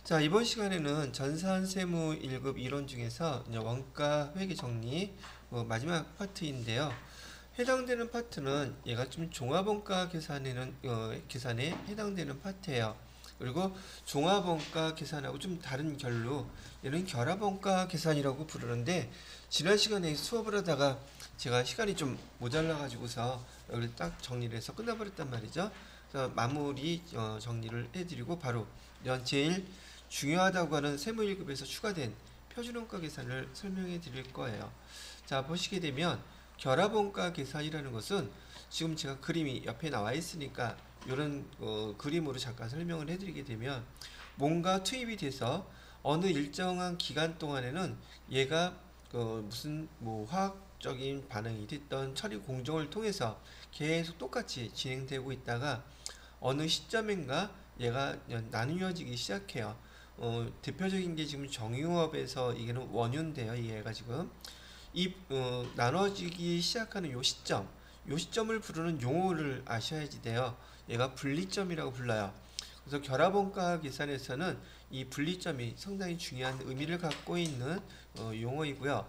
자, 이번 시간에는 전산세무 1급 이론 중에서 이제 원가 회계 정리 마지막 파트인데요. 해당되는 파트는 얘가 좀 종합원가 계산에 해당되는 파트예요. 그리고 종합원가 계산하고 좀 다른 결로 얘는 결합원가 계산이라고 부르는데, 지난 시간에 수업을 하다가 제가 시간이 좀 모자라 가지고서 여기를 딱 정리를 해서 끝나버렸단 말이죠. 그래서 마무리 정리를 해드리고 바로 제일 중요하다고 하는 세무 1급에서 추가된 표준원가 계산을 설명해 드릴 거예요. 자, 보시게 되면 결합원가 계산이라는 것은 지금 제가 그림이 옆에 나와 있으니까 이런 그림으로 잠깐 설명을 해드리게 되면, 뭔가 투입이 돼서 어느 일정한 기간 동안에는 얘가 무슨 화학적인 반응이 됐던 처리 공정을 통해서 계속 똑같이 진행되고 있다가 어느 시점인가 얘가 나누어지기 시작해요. 대표적인 게 지금 정유업에서 이게는 원유인데요. 얘가 지금 나눠지기 시작하는 요 시점을 부르는 용어를 아셔야지 돼요. 얘가 분리점이라고 불러요. 그래서 결합원가 계산에서는 이 분리점이 상당히 중요한 의미를 갖고 있는 용어이고요.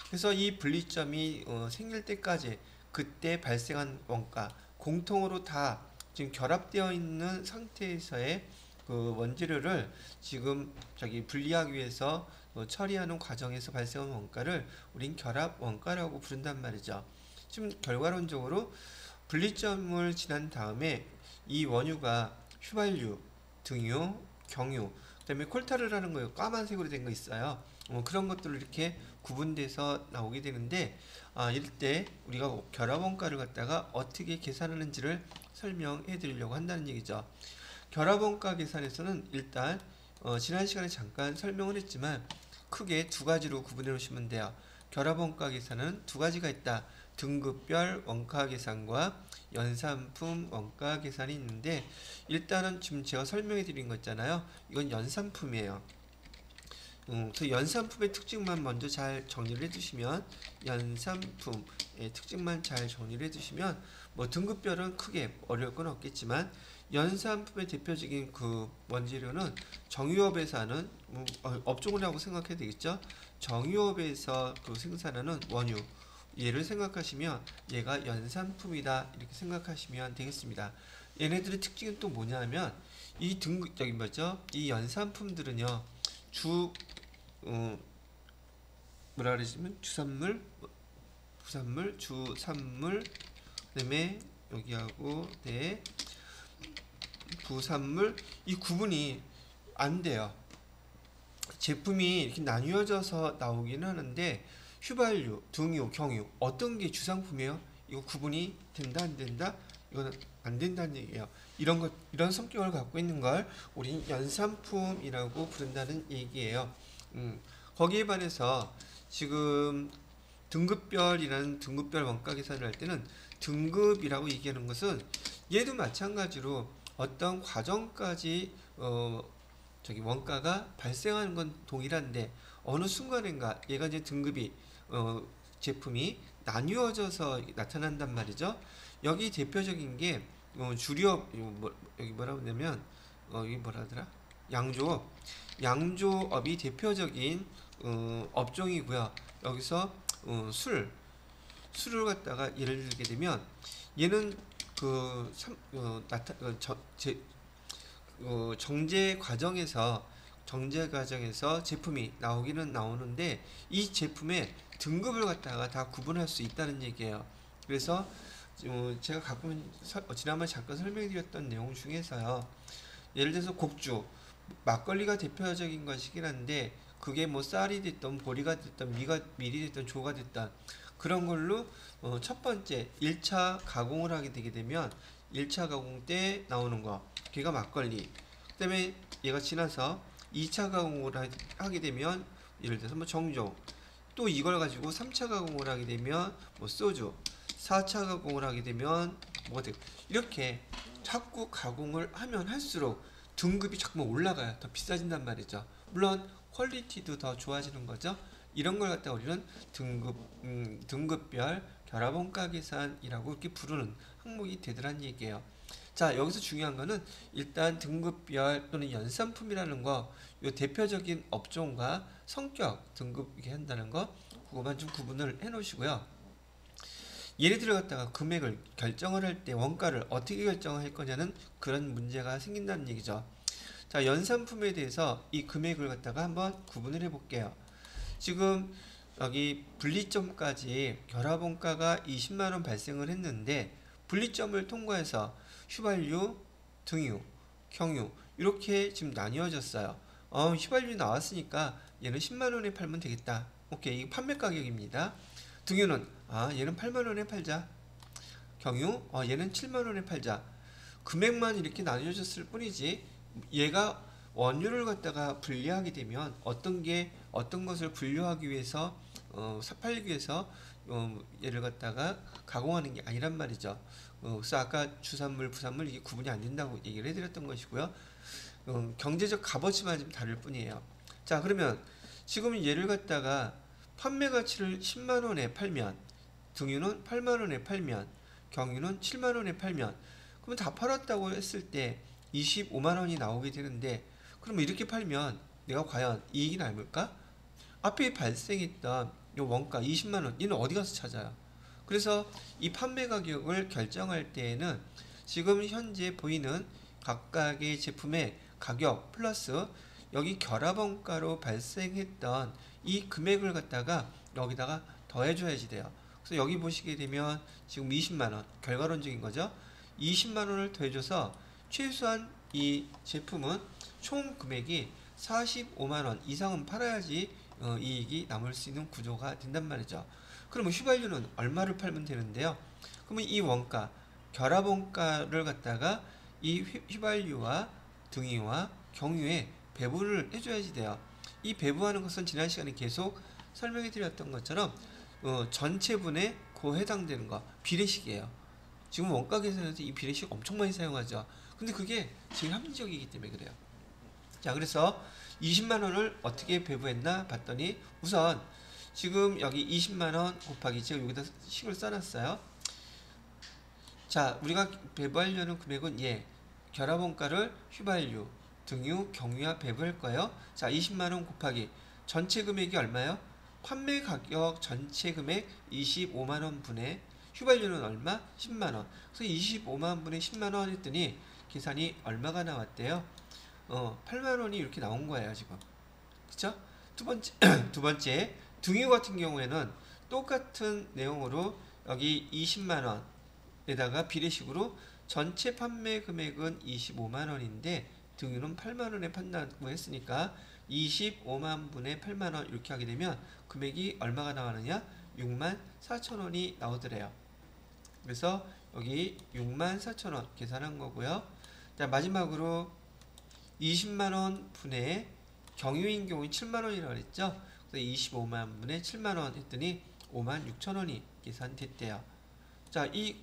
그래서 이 분리점이 생길 때까지 그때 발생한 원가 공통으로 다 지금 결합되어 있는 상태에서의 그 원재료를 지금 분리하기 위해서 처리하는 과정에서 발생한 원가를 우린 결합 원가라고 부른단 말이죠. 지금 결과론적으로 분리점을 지난 다음에 이 원유가 휘발유, 등유, 경유, 그다음에 콜타를 하는 거예요. 까만색으로 된 거 있어요. 그런 것들을 이렇게 구분돼서 나오게 되는데, 이럴 때 우리가 결합원가를 갖다가 어떻게 계산하는지를 설명해 드리려고 한다는 얘기죠. 결합원가 계산에서는 일단 지난 시간에 잠깐 설명을 했지만 크게 두 가지로 구분해 놓으시면 돼요. 결합원가 계산은 두 가지가 있다. 등급별 원가 계산과 연산품 원가 계산이 있는데, 일단은 지금 제가 설명해 드린 거 있잖아요. 이건 연산품이에요. 그래서 연산품의 특징만 먼저 잘 정리를 해두시면, 연산품의 특징만 잘 정리를 해두시면 등급별은 크게 어려울 건 없겠지만, 연산품의 대표적인 그 원재료는 정유업에서 하는 업종이라고 생각해야 되겠죠. 정유업에서 그 생산하는 원유, 얘를 생각하시면 얘가 연산품이다 이렇게 생각하시면 되겠습니다. 얘네들의 특징은 또 뭐냐면, 이 등급적인 뭐죠? 이 연산품들은요 뭐라 그러시면 주산물, 부산물, 주산물, 그다음에 여기하고 부산물, 이 구분이 안 돼요. 제품이 이렇게 나뉘어져서 나오긴 하는데 휘발유, 등유, 경유 어떤 게 주상품이에요? 이거 구분이 된다 안 된다? 이거는 안 된다는 얘기예요. 이런 성격을 갖고 있는 걸 우린 연산품이라고 부른다는 얘기예요. 거기에 반해서 지금 등급별이라는 등급별 원가 계산을 할 때는, 등급이라고 얘기하는 것은 얘도 마찬가지로 어떤 과정까지 원가가 발생하는 건 동일한데 어느 순간인가 얘가 이제 등급이 제품이 나뉘어져서 나타난단 말이죠. 여기 대표적인 게 주류업, 여기 뭐라고 하냐면 여기 뭐라 하더라? 양조업이 대표적인 업종이고요. 여기서 술을 갖다가 예를 들게 되면 얘는 정제 과정에서 제품이 나오기는 나오는데 이 제품의 등급을 갖다가 다 구분할 수 있다는 얘기예요. 그래서 제가 가끔 지난번에 잠깐 설명드렸던 내용 중에서요, 예를 들어서 곡주, 막걸리가 대표적인 것이긴 한데 그게 쌀이 됐던 보리가 됐던 밀이 됐던 조가 됐던 그런 걸로 첫 번째 1차 가공을 하게 되게 되면 1차 가공 때 나오는 거, 걔가 막걸리. 그 다음에 얘가 지나서 2차 가공을 하게 되면 예를 들어서 정조, 또 이걸 가지고 3차 가공을 하게 되면 소주, 4차 가공을 하게 되면 이렇게 자꾸 가공을 하면 할수록 등급이 자꾸만 올라가요. 더 비싸진단 말이죠. 물론 퀄리티도 더 좋아지는 거죠. 이런 걸 갖다가 우리는 등급별 결합원가 계산이라고 이렇게 부르는 항목이 되더란 얘기예요. 자, 여기서 중요한 거는 일단 등급별 또는 연산품이라는 거, 요 대표적인 업종과 성격 등급 이렇게 한다는 거, 그거만 좀 구분을 해 놓으시고요. 예를 들어 갖다가 금액을 결정을 할 때 원가를 어떻게 결정할 거냐는 그런 문제가 생긴다는 얘기죠. 자, 연산품에 대해서 이 금액을 갖다가 한번 구분을 해 볼게요. 지금 여기 분리점까지 결합원가가 20만 원 발생을 했는데 분리점을 통과해서 휘발유, 등유, 경유 이렇게 지금 나뉘어졌어요. 휘발유 나왔으니까 얘는 10만 원에 팔면 되겠다. 오케이, 이게 판매 가격입니다. 등유는 얘는 8만 원에 팔자. 경유, 얘는 7만 원에 팔자. 금액만 이렇게 나뉘어졌을 뿐이지 얘가 원료를 갖다가 분리하게 되면 어떤 것을 분류하기 위해서 팔기 위해서 얘를 갖다가 가공하는 게 아니란 말이죠. 그래서 아까 주산물, 부산물 이게 구분이 안 된다고 얘기를 해드렸던 것이고요. 경제적 값어치만 좀 다를 뿐이에요. 자, 그러면 지금 얘를 갖다가 판매 가치를 10만 원에 팔면 등유는 8만 원에 팔면 경유는 7만 원에 팔면 그러면 다 팔았다고 했을 때 25만 원이 나오게 되는데 그러면 이렇게 팔면 내가 과연 이익이 남을까? 앞에 발생했던 이 원가 20만 원 얘는 어디 가서 찾아요? 그래서 이 판매 가격을 결정할 때에는 지금 현재 보이는 각각의 제품의 가격 플러스 여기 결합원가로 발생했던 이 금액을 갖다가 여기다가 더해줘야지 돼요. 그래서 여기 보시게 되면 지금 20만원 결과론적인 거죠. 20만원을 더해줘서 최소한 이 제품은 총 금액이 45만원 이상은 팔아야지 이익이 남을 수 있는 구조가 된단 말이죠. 그러면 휘발유는 얼마를 팔면 되는데요. 그러면 이 원가, 결합원가를 갖다가 이 휘발유와 등유와 경유에 배분을 해줘야지 돼요. 이 배분하는 것은 지난 시간에 계속 설명해 드렸던 것처럼 전체분에 그 해당되는 거 비례식이에요. 지금 원가 계산에서 이 비례식 엄청 많이 사용하죠. 근데 그게 제일 합리적이기 때문에 그래요. 자, 그래서 20만원을 어떻게 배분했나 봤더니 우선 지금 여기 20만원 곱하기 제가 여기다 식을 써놨어요. 자, 우리가 배분하려는 금액은 결합원가를 휘발유, 등유, 경유와 배분할 거예요. 자, 20만원 곱하기 전체 금액이 얼마예요? 판매 가격 전체 금액 25만원 분의 휘발유는 얼마? 10만원. 그래서 25만원 분의 10만원 했더니 계산이 얼마가 나왔대요? 8만원이 이렇게 나온 거예요, 지금. 그쵸? 두 번째, 등유 같은 경우에는 똑같은 내용으로 여기 20만원에다가 비례식으로 전체 판매 금액은 25만원인데 등유는 8만원에 판다고 했으니까 25만 분의 8만원 이렇게 하게 되면 금액이 얼마가 나오느냐? 6만 4천원이 나오더래요. 그래서 여기 6만 4천원 계산한 거고요. 자, 마지막으로 20만원 분의 경유인 경우 7만원이라고 그랬죠. 그래서 25만 분의 7만원 했더니 5만 6천원이 계산됐대요. 자, 이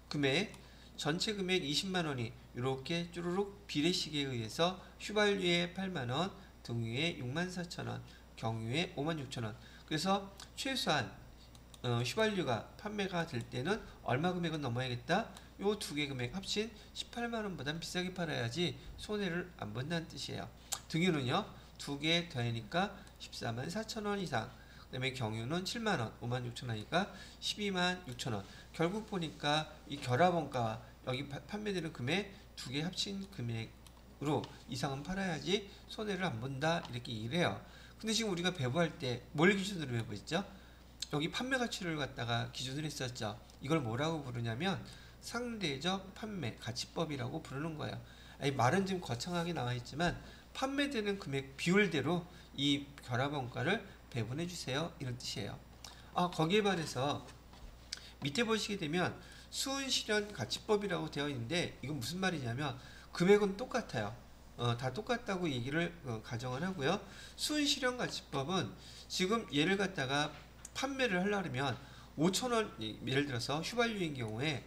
금액 전체 금액 20만원이 이렇게 쭈루룩 비례식에 의해서 휘발유에 8만원, 등유에 6만 4천원, 경유에 5만 6천원. 그래서 최소한 휘발유가 판매가 될 때는 얼마 금액은 넘어야겠다? 요 두 개 금액 합친 18만원보단 비싸게 팔아야지 손해를 안 본다는 뜻이에요. 등유는요, 두 개 더하니까 14만 4천원 이상. 그 다음에 경유는 7만원, 5만 6천원이니까 12만 6천원. 결국 보니까 이 결합원가와 여기 판매되는 금액 두 개 합친 금액으로 이상은 팔아야지 손해를 안 본다 이렇게 얘기를 해요. 근데 지금 우리가 배부할 때 뭘 기준으로 배부했죠? 여기 판매 가치를 갖다가 기준으로 했었죠. 이걸 뭐라고 부르냐면 상대적 판매 가치법이라고 부르는 거예요. 아니, 말은 좀 거창하게 나와 있지만 판매되는 금액 비율대로 이 결합원가를 배분해 주세요 이런 뜻이에요. 거기에 반해서 밑에 보시게 되면 수은실현 가치법이라고 되어 있는데 이건 무슨 말이냐면 금액은 똑같아요. 다 똑같다고 얘기를 가정을 하고요. 수은실현 가치법은 지금 얘를 갖다가 판매를 하려면 5천원, 예를 들어서 휘발유인 경우에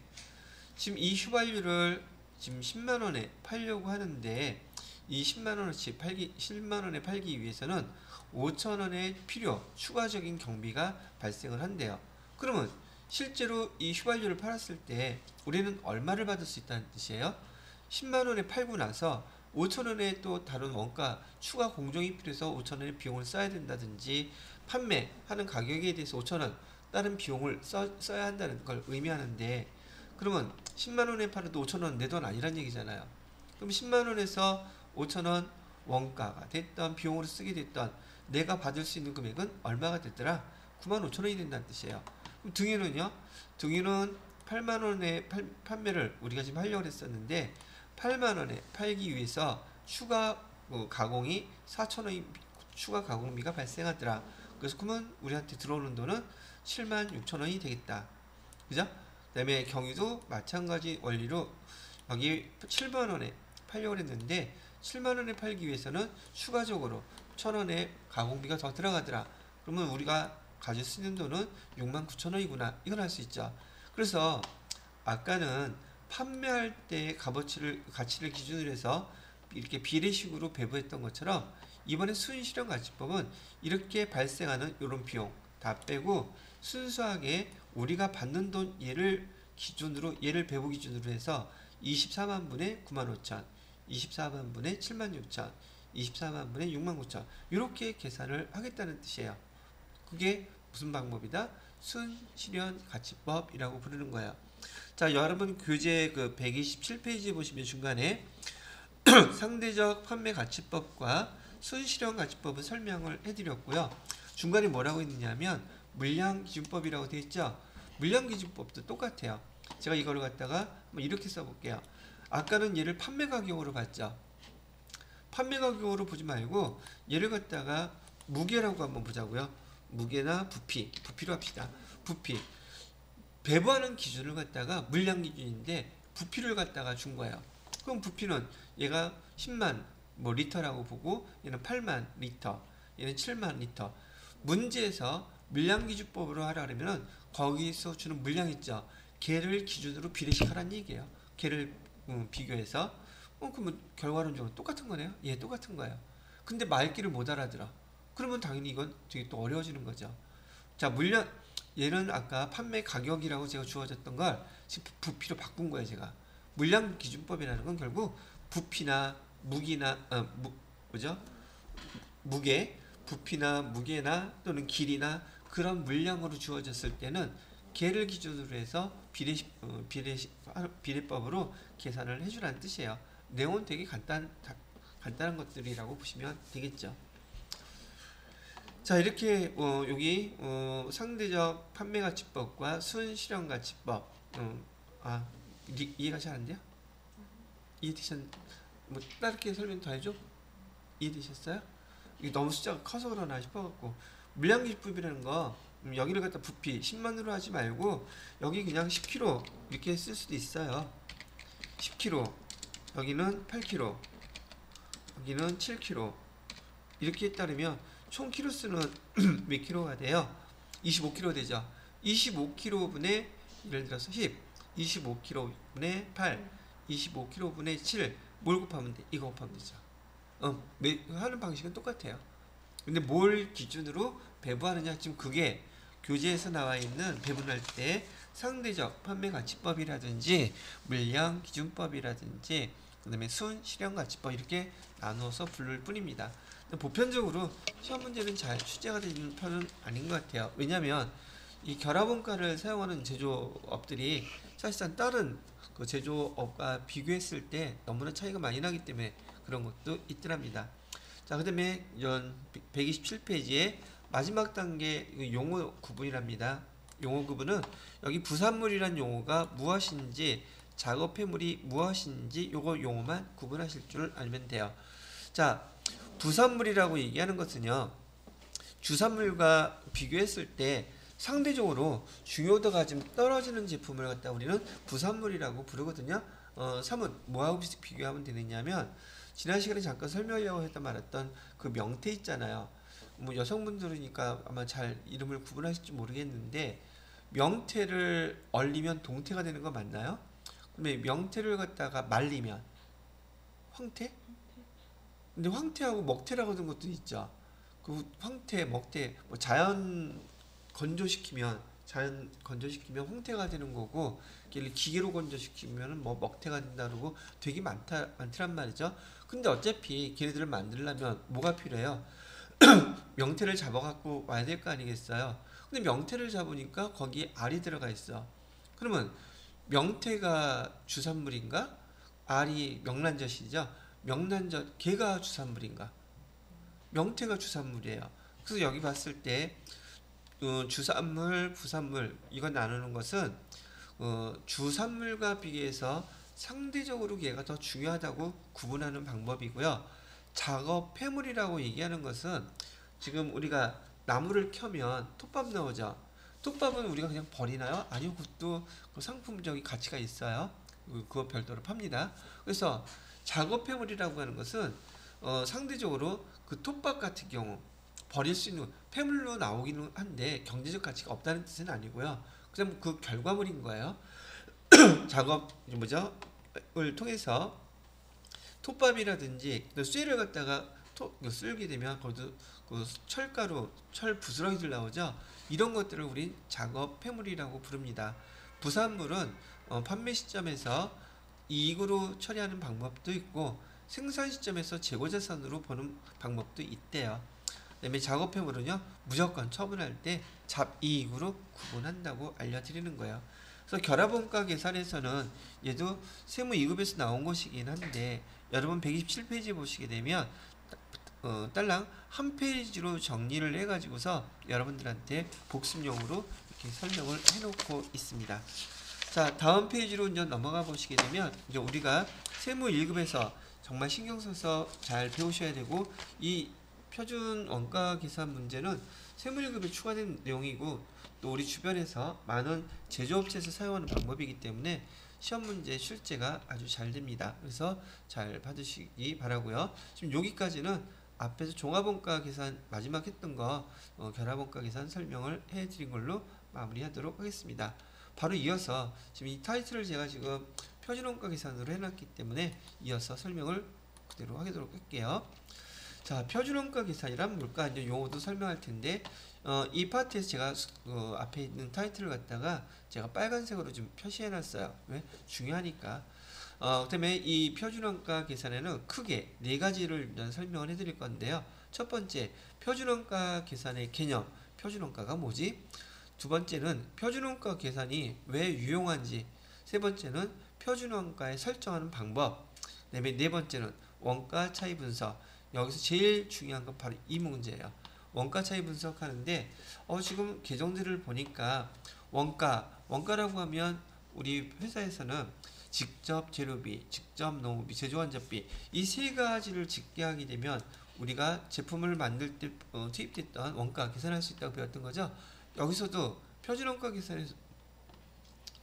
지금 이 휘발유를 지금 10만원에 팔려고 하는데 이 10만원에 팔기 위해서는 5천원의 필요, 추가적인 경비가 발생을 한대요. 그러면 실제로 이 휘발유를 팔았을 때 우리는 얼마를 받을 수 있다는 뜻이에요? 10만 원에 팔고 나서 5천 원에 또 다른 원가 추가 공정이 필요해서 5천 원의 비용을 써야 된다든지 판매하는 가격에 대해서 5천 원 다른 비용을 써야 한다는 걸 의미하는데 그러면 10만 원에 팔아도 5천 원 내 돈 아니란 얘기잖아요. 그럼 10만 원에서 5천 원 원가가 됐던 비용으로 쓰게 됐던 내가 받을 수 있는 금액은 얼마가 됐더라? 9만 5천 원이 된다는 뜻이에요. 그럼 등유는요? 등유는 8만 원에 판매를 우리가 지금 하려고 했었는데 8만 원에 팔기 위해서 추가 가공이 4천 원이 추가 가공비가 발생하더라. 그래서 그러면 우리한테 들어오는 돈은 7만 6천 원이 되겠다. 그죠? 그 다음에 경유도 마찬가지 원리로 여기 7만 원에 팔려고 했는데 7만 원에 팔기 위해서는 추가적으로 1천 원의 가공비가 더 들어가더라. 그러면 우리가 가질 수 있는 돈은 6만 9천 원이구나. 이걸 알 수 있죠. 그래서 아까는 판매할 때 가치를 기준으로 해서 이렇게 비례식으로 배분했던 것처럼 이번에 순실현가치법은 이렇게 발생하는 이런 비용 다 빼고 순수하게 우리가 받는 돈 얘를 배분 기준으로 해서 24만 분의 9만 5천, 24만 분의 7만 6천, 24만 분의 6만 9천 이렇게 계산을 하겠다는 뜻이에요. 그게 무슨 방법이다? 순실현가치법이라고 부르는 거예요. 자, 여러분 교재 그 127페이지 보시면 중간에 상대적 판매가치법과 순실현가치법을 설명을 해드렸고요. 중간에 뭐라고 했느냐면 물량기준법이라고 되어 있죠. 물량기준법도 똑같아요. 제가 이거를 갖다가 이렇게 써볼게요. 아까는 얘를 판매가격으로 봤죠. 판매가격으로 보지 말고 얘를 갖다가 무게라고 한번 보자고요. 무게나 부피로 합시다. 부피 배부하는 기준을 갖다가 물량 기준인데 부피를 갖다가 준 거예요. 그럼 부피는 얘가 10만 리터라고 보고 얘는 8만 리터, 얘는 7만 리터. 문제에서 물량기준법으로 하라 그러면 거기서 주는 물량 있죠. 걔를 기준으로 비례식하라는 얘기예요. 걔를 비교해서 그러면 결과론적으로 똑같은 거네요. 예, 똑같은 거예요. 근데 말귀를 못 알아들어. 그러면 당연히 이건 되게 또 어려워지는 거죠. 자, 얘는 아까 판매 가격이라고 제가 주어졌던 걸 지금 부피로 바꾼 거예요, 제가. 물량 기준법이라는 건 결국 부피나 무게나 무게, 부피나 무게나 또는 길이나 그런 물량으로 주어졌을 때는 걔를 기준으로 해서 비례법으로 계산을 해주라는 뜻이에요. 내용은 되게 간단한 것들이라고 보시면 되겠죠. 자, 이렇게 여기 상대적 판매가치법과 순실현가치법 이해가 잘 안 돼요? 다르게 설명 더 해줘? 이해되셨어요? 이게 너무 숫자가 커서 그러나 싶어갖고 물량기준법이라는 거 여기를 갖다 부피 10만으로 하지 말고 여기 그냥 10kg 이렇게 쓸 수도 있어요. 10kg 여기는 8kg 여기는 7kg 이렇게 따르면 총 키로수는 몇 킬로가 돼요? 25kg 되죠. 25kg분의 예를 들어서 10, 25kg분의 8, 25kg분의 7 뭘 곱하면 돼? 이거 곱하면 되죠. 하는 방식은 똑같아요. 근데 뭘 기준으로 배분하느냐 지금 그게 교재에서 나와 있는 배분할 때 상대적 판매가치법이라든지 물량기준법이라든지 그 다음에 순실현가치법 이렇게 나누어서 부를 뿐입니다. 보편적으로 시험 문제는 잘 출제가 되는 편은 아닌 것 같아요. 왜냐하면 이 결합원가를 사용하는 제조업들이 사실상 다른 그 제조업과 비교했을 때 너무나 차이가 많이 나기 때문에 그런 것도 있더랍니다. 자, 그 다음에 127페이지에 마지막 단계 용어 구분이랍니다. 용어 구분은 여기 부산물이란 용어가 무엇인지 작업회물이 무엇인지 요거 용어만 구분하실 줄 알면 돼요. 자, 부산물이라고 얘기하는 것은요, 주산물과 비교했을 때 상대적으로 중요도가 좀 떨어지는 제품을 갖다 우리는 부산물이라고 부르거든요. 삼은 뭐하고 비교하면 되느냐면 지난 시간에 잠깐 설명하려고 했던 말했던 그 명태 있잖아요. 뭐 여성분들이니까 아마 잘 이름을 구분하실지 모르겠는데 명태를 얼리면 동태가 되는 거 맞나요? 근데 명태를 갖다가 말리면 황태? 근데 황태하고 먹태라고 하는 것도 있죠. 그 황태, 먹태, 뭐 자연 건조시키면 자연 건조시키면 홍태가 되는 거고, 걔를 기계로 건조시키면 뭐 먹태가 된다 그러고 되게 많더란 말이죠. 근데 어차피 걔네들을 만들려면 뭐가 필요해요? 명태를 잡아갖고 와야 될 거 아니겠어요? 근데 명태를 잡으니까 거기에 알이 들어가 있어. 그러면 명태가 주산물인가? 알이 명란젓이죠. 명란젓 걔가 주산물인가? 명태가 주산물이에요. 그래서 여기 봤을 때 주산물, 부산물 이거 나누는 것은 주산물과 비교해서 상대적으로 얘가 더 중요하다고 구분하는 방법이고요. 작업 폐물이라고 얘기하는 것은 지금 우리가 나무를 켜면 톱밥 나오죠. 톱밥은 우리가 그냥 버리나요? 아니요, 그것도 그 상품적인 가치가 있어요. 그거 별도로 팝니다. 그래서 작업 폐물이라고 하는 것은 상대적으로 그 톱밥 같은 경우 버릴 수 있는 폐물로 나오기는 한데 경제적 가치가 없다는 뜻은 아니고요. 그냥 그 결과물인 거예요. 작업 뭐죠? 을 통해서 톱밥이라든지 쇠를 갖다가 쓸게 되면 거기도 그 철가루, 철 부스러기들 나오죠. 이런 것들을 우린 작업 폐물이라고 부릅니다. 부산물은 판매 시점에서 이익으로 처리하는 방법도 있고 생산 시점에서 재고자산으로 보는 방법도 있대요. 그다음에 작업 폐물은요 무조건 처분할 때 잡이익으로 구분한다고 알려드리는 거예요. 그래서 결합원가 계산에서는 얘도 세무 2급에서 나온 것이긴 한데 여러분 127페이지 보시게 되면 딸랑 한 페이지로 정리를 해가지고서 여러분들한테 복습용으로 이렇게 설명을 해놓고 있습니다. 자, 다음 페이지로 이제 넘어가 보시게 되면 이제 우리가 세무 1급에서 정말 신경 써서 잘 배우셔야 되고 이 표준 원가 계산 문제는 세무 1급에 추가된 내용이고 또 우리 주변에서 많은 제조업체에서 사용하는 방법이기 때문에 시험 문제 출제가 아주 잘 됩니다. 그래서 잘 받으시기 바라고요. 지금 여기까지는 앞에서 종합원가 계산 마지막 했던 거 결합원가 계산 설명을 해드린 걸로 마무리하도록 하겠습니다. 바로 이어서 지금 이 타이틀을 제가 지금 표준원가 계산으로 해놨기 때문에 이어서 설명을 그대로 하도록 할게요. 자, 표준원가 계산이란 뭘까? 이제 용어도 설명할 텐데 이 파트에서 제가 앞에 있는 타이틀을 갖다가 제가 빨간색으로 좀 표시해놨어요. 왜? 중요하니까. 그다음에 이 표준원가 계산에는 크게 네 가지를 일단 설명을 해드릴 건데요. 첫 번째, 표준원가 계산의 개념. 표준원가가 뭐지? 두 번째는 표준원가 계산이 왜 유용한지. 세 번째는 표준원가에 설정하는 방법. 그다음에 네 번째는 원가 차이 분석. 여기서 제일 중요한 건 바로 이 문제예요. 원가 차이 분석하는데 지금 계정들을 보니까 원가라고 하면 우리 회사에서는 직접 재료비, 직접 농업비, 제조원자비 이 세 가지를 집계하게 되면 우리가 제품을 만들 때 투입됐던 원가 계산할 수 있다고 배웠던 거죠. 여기서도 표준원가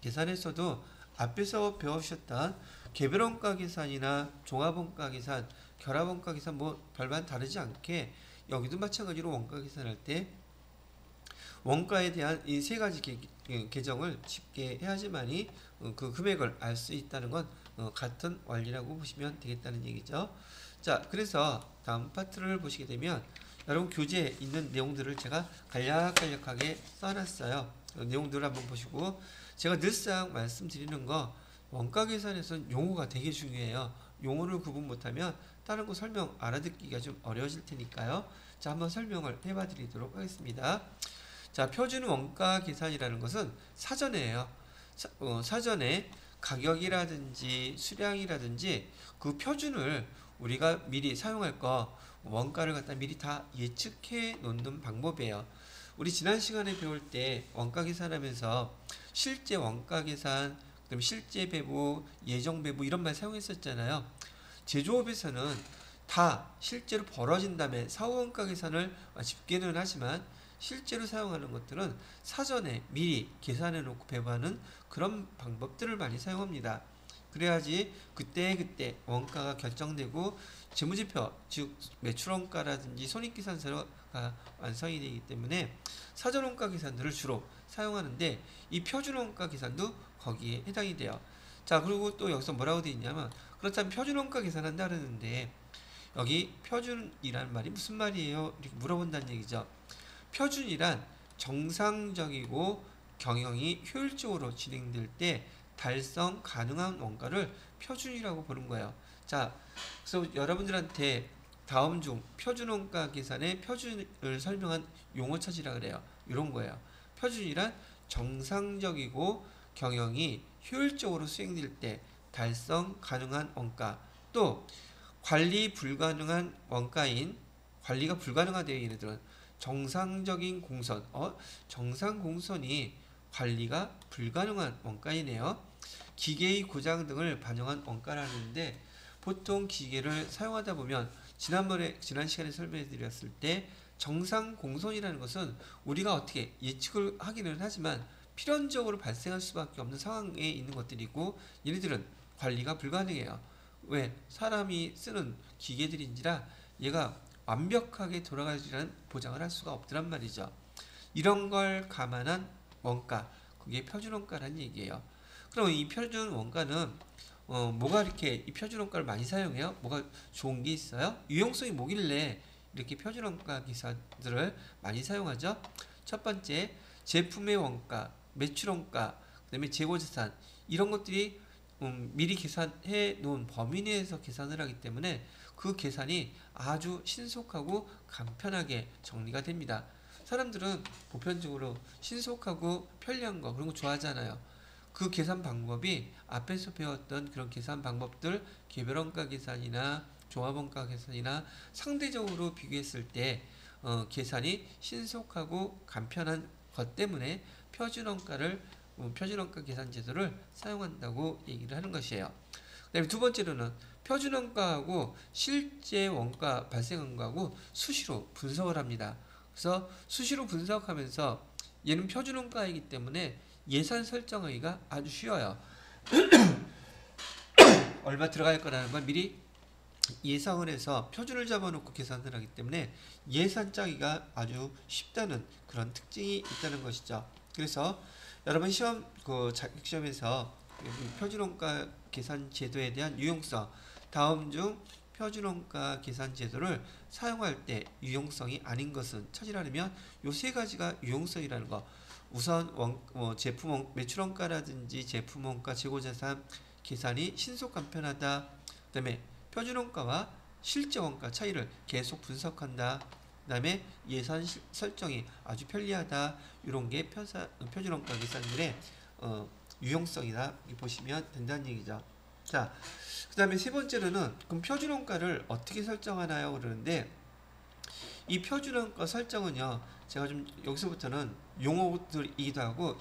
계산에서도 앞에서 배우셨던 개별원가 계산이나 종합원가 계산, 결합원가 계산 뭐 별반 다르지 않게 여기도 마찬가지로 원가 계산할 때 원가에 대한 이 세 가지 계정을 집계해야지만이 그 금액을 알 수 있다는 건 같은 원리라고 보시면 되겠다는 얘기죠. 자, 그래서 다음 파트를 보시게 되면 여러분 교재에 있는 내용들을 제가 간략하게 써놨어요. 내용들을 한번 보시고 제가 늘상 말씀드리는 거 원가 계산에서는 용어가 되게 중요해요. 용어를 구분 못하면 다른 거 설명 알아듣기가 좀 어려워질 테니까요. 자, 한번 설명을 해봐 드리도록 하겠습니다. 자, 표준 원가 계산이라는 것은 사전에요. 사전에 가격이라든지 수량이라든지 그 표준을 우리가 미리 사용할 거 원가를 갖다 미리 다 예측해 놓는 방법이에요. 우리 지난 시간에 배울 때 원가 계산하면서 실제 원가 계산, 그다음에 실제 배부, 예정 배부 이런 말 사용했었잖아요. 제조업에서는 다 실제로 벌어진 다음에 사후원가 계산을 집계는 하지만 실제로 사용하는 것들은 사전에 미리 계산해 놓고 배부하는 그런 방법들을 많이 사용합니다. 그래야지 그때 원가가 결정되고 재무제표, 즉 매출원가라든지 손익계산서가 완성이 되기 때문에 사전원가 계산들을 주로 사용하는데 이 표준원가 계산도 거기에 해당이 돼요. 자, 그리고 또 여기서 뭐라고 되어 있냐면 그렇다면 표준원가 계산한다 그러는데 여기 표준이란 말이 무슨 말이에요? 이렇게 물어본다는 얘기죠. 표준이란 정상적이고 경영이 효율적으로 진행될 때 달성 가능한 원가를 표준이라고 보는 거예요. 자, 그래서 여러분들한테 다음 중 표준원가 계산의 표준을 설명한 용어 찾으라 그래요. 이런 거예요. 표준이란 정상적이고 경영이 효율적으로 수행될 때 달성 가능한 원가, 또 관리 불가능한 원가인, 관리가 불가능하대요. 얘네들은 정상적인 공선, 정상 공선이 관리가 불가능한 원가이네요. 기계의 고장 등을 반영한 원가라는데, 보통 기계를 사용하다 보면 지난 시간에 설명해 드렸을 때 정상 공선이라는 것은 우리가 어떻게 예측을 하기는 하지만 필연적으로 발생할 수밖에 없는 상황에 있는 것들이고, 얘네들은 관리가 불가능해요. 왜? 사람이 쓰는 기계들인지라 얘가 완벽하게 돌아가지라는 보장을 할 수가 없더란 말이죠. 이런 걸 감안한 원가, 그게 표준원가라는 얘기예요. 그럼 이 표준원가는 뭐가 이렇게 이 표준원가를 많이 사용해요? 뭐가 좋은 게 있어요? 유용성이 뭐길래 이렇게 표준원가 기사들을 많이 사용하죠? 첫 번째, 제품의 원가, 매출원가, 그 다음에 재고자산, 이런 것들이 미리 계산해 놓은 범위 내에서 계산을 하기 때문에 그 계산이 아주 신속하고 간편하게 정리가 됩니다. 사람들은 보편적으로 신속하고 편리한 거, 그런 거 좋아하잖아요. 그 계산 방법이 앞에서 배웠던 그런 계산 방법들, 개별원가 계산이나 종합원가 계산이나 상대적으로 비교했을 때 계산이 신속하고 간편한 것 때문에 표준원가 계산 제도를 사용한다고 얘기를 하는 것이에요. 그다음에 두 번째로는 표준원가하고 실제 원가 발생한 거하고 수시로 분석을 합니다. 그래서 수시로 분석하면서 얘는 표준원가이기 때문에 예산 설정하기가 아주 쉬워요. 얼마 들어갈 거라는 걸 미리 예상을 해서 표준을 잡아놓고 계산을 하기 때문에 예산 짜기가 아주 쉽다는 그런 특징이 있다는 것이죠. 그래서 여러분 자격시험에서 표준원가 계산 제도에 대한 유용성, 다음 중 표준원가 계산 제도를 사용할 때 유용성이 아닌 것은 찾으려면 요 세 가지가 유용성이라는 거. 우선 제품 매출원가라든지 제품원가, 재고자산 계산이 신속 간편하다. 그다음에 표준원가와 실제원가 차이를 계속 분석한다. 그다음에 예산 설정이 아주 편리하다. 이런 게 표준원가 계산들의 유용성이다. 보시면 된다는 얘기죠. 자, 그다음에 세 번째로는 그럼 표준원가를 어떻게 설정하나요? 그러는데 이 표준원가 설정은요, 제가 좀 여기서부터는 용어들이기도 하고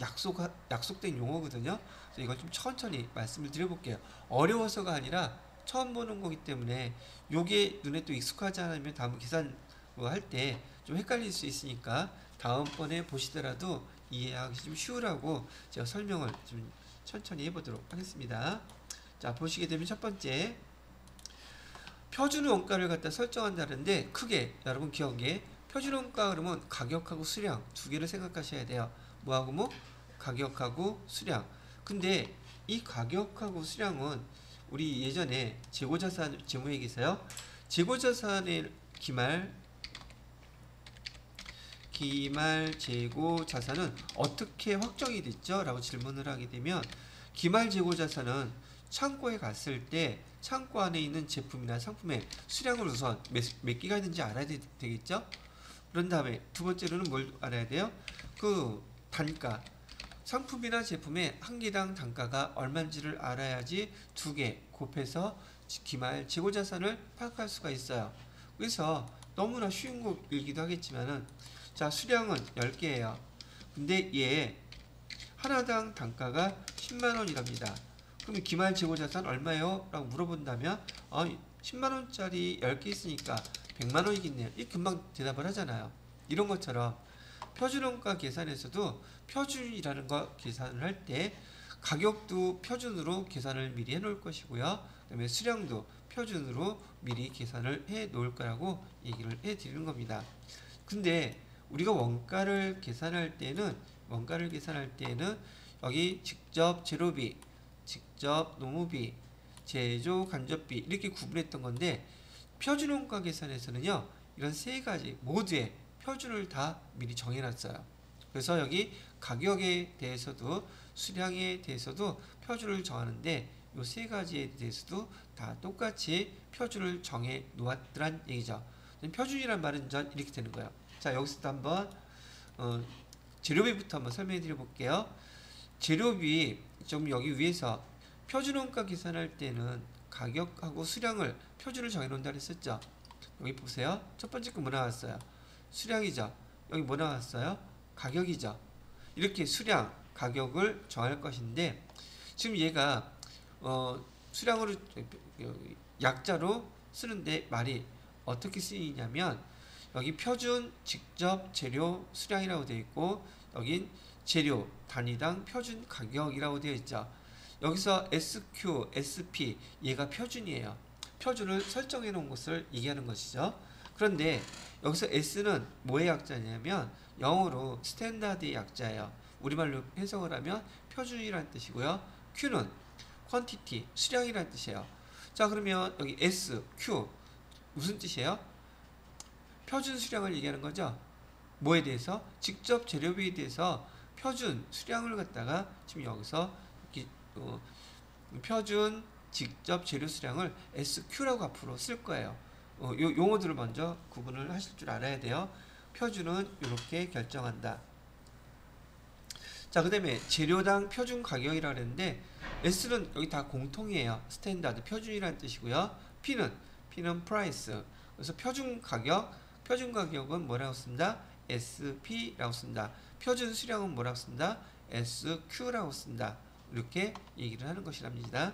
약속된 용어거든요. 그래서 이걸 좀 천천히 말씀을 드려볼게요. 어려워서가 아니라 처음 보는 거기 때문에 요게 눈에 또 익숙하지 않으면 다음 계산 할 때 좀 헷갈릴 수 있으니까 다음번에 보시더라도 이해하기 좀 쉬우라고 제가 설명을 좀 천천히 해보도록 하겠습니다. 자, 보시게 되면 첫 번째, 표준 원가를 갖다 설정한다는데 크게 여러분 기억에 표준원가 그러면 가격하고 수량 두 개를 생각하셔야 돼요. 뭐하고 뭐? 가격하고 수량. 근데 이 가격하고 수량은 우리 예전에 재고자산 재무회계에서요, 재고자산의 기말 재고자산은 어떻게 확정이 됐죠? 라고 질문을 하게 되면 기말 재고자산은 창고에 갔을 때 창고 안에 있는 제품이나 상품의 수량을 우선 몇 개가 있는지 알아야 되겠죠? 그런 다음에 두 번째로는 뭘 알아야 돼요? 그 단가, 상품이나 제품의 한 개당 단가가 얼마인지를 알아야지 두 개 곱해서 기말 재고자산을 파악할 수가 있어요. 그래서 너무나 쉬운 거이기도 하겠지만은, 자, 수량은 10개예요. 근데 얘 하나당 단가가 10만원이랍니다. 그러면 기말 재고자산 얼마예요? 라고 물어본다면 10만원짜리 10개 있으니까 100만원이겠네요. 이 금방 대답을 하잖아요. 이런 것처럼 표준원가 계산에서도 표준이라는 거 계산을 할 때 가격도 표준으로 계산을 미리 해 놓을 것이고요. 그 다음에 수량도 표준으로 미리 계산을 해 놓을 거라고 얘기를 해 드리는 겁니다. 근데 우리가 원가를 계산할 때는 여기 직접 재료비, 직접 노무비, 제조 간접비 이렇게 구분했던 건데, 표준원가 계산에서는요 이런 세 가지 모두의 표준을 다 미리 정해놨어요. 그래서 여기 가격에 대해서도 수량에 대해서도 표준을 정하는데 요 세 가지에 대해서도 다 똑같이 표준을 정해 놓았더란 얘기죠. 표준이란 말은 전 이렇게 되는 거예요. 자, 여기서도 한번 재료비부터 한번 설명해 드려 볼게요. 재료비 좀 여기 위에서 표준원가 계산할 때는 가격하고 수량을 표준을 정해 놓는다 그랬었죠. 여기 보세요. 첫 번째 거 뭐 나왔어요? 수량이죠. 여기 뭐 나왔어요? 가격이죠. 이렇게 수량, 가격을 정할 것인데 지금 얘가 수량으로 약자로 쓰는데 말이 어떻게 쓰이냐면 여기 표준, 직접, 재료, 수량이라고 되어 있고 여긴 재료, 단위당 표준 가격이라고 되어 있죠. 여기서 SQ, SP 얘가 표준이에요. 표준을 설정해 놓은 것을 얘기하는 것이죠. 그런데 여기서 S는 뭐의 약자냐면 영어로 스탠다드의 약자예요. 우리말로 해석을 하면 표준이라는 뜻이고요. Q는 quantity, 수량이라는 뜻이에요. 자, 그러면 여기 S, Q 무슨 뜻이에요? 표준 수량을 얘기하는 거죠. 뭐에 대해서? 직접 재료비에 대해서 표준 수량을 갖다가 지금 여기서 이렇게 표준 직접 재료 수량을 SQ라고 앞으로 쓸 거예요. 요 용어들을 먼저 구분을 하실 줄 알아야 돼요. 표준은 이렇게 결정한다. 자, 그 다음에 재료당 표준 가격이라고 했는데 S는 여기 다 공통이에요. 스탠다드, 표준이라는 뜻이고요. P는 price. 그래서 표준 가격은 뭐라고 쓴다? SP라고 쓴다. 표준 수량은 뭐라고 쓴다? SQ라고 쓴다. 이렇게 얘기를 하는 것이랍니다.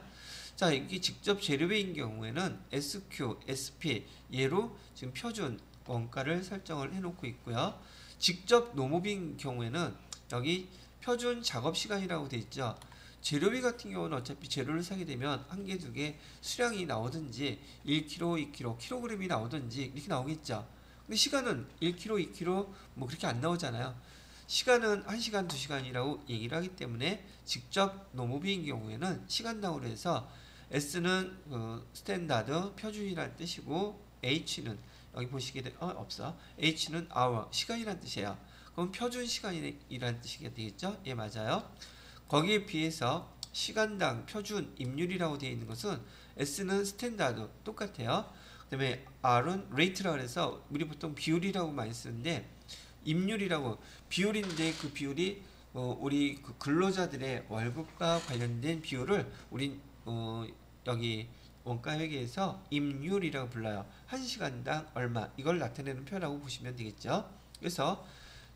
자, 여기 직접 재료비인 경우에는 SQ, SP 얘로 지금 표준 원가를 설정을 해놓고 있고요. 직접 노무비인 경우에는 여기 표준 작업 시간이라고 되어 있죠. 재료비 같은 경우는 어차피 재료를 사게 되면 한 개, 두 개 수량이 나오든지 1kg, 2kg, 킬로그램이 나오든지 이렇게 나오겠죠. 근데 시간은 1kg, 2kg 뭐 그렇게 안 나오잖아요. 시간은 1시간, 2시간이라고 얘기를 하기 때문에 직접 노무비인 경우에는 시간당으로 해서 S는 스탠다드, 표준이라는 뜻이고 H는 여기 보시게 되면 없어. H는 hour, 시간이라는 뜻이에요. 그럼 표준 시간이라는 뜻이 되겠죠? 예, 맞아요. 거기에 비해서 시간당 표준 임률이라고 되어 있는 것은 S는 스탠다드 똑같아요. 그 다음에 R은 rate라고 해서 우리 보통 비율이라고 많이 쓰는데 임률이라고 비율인데 그 비율이 우리 그 근로자들의 월급과 관련된 비율을 우리 여기 원가회계에서 임률이라고 불러요. 1시간당 얼마 이걸 나타내는 표라고 보시면 되겠죠. 그래서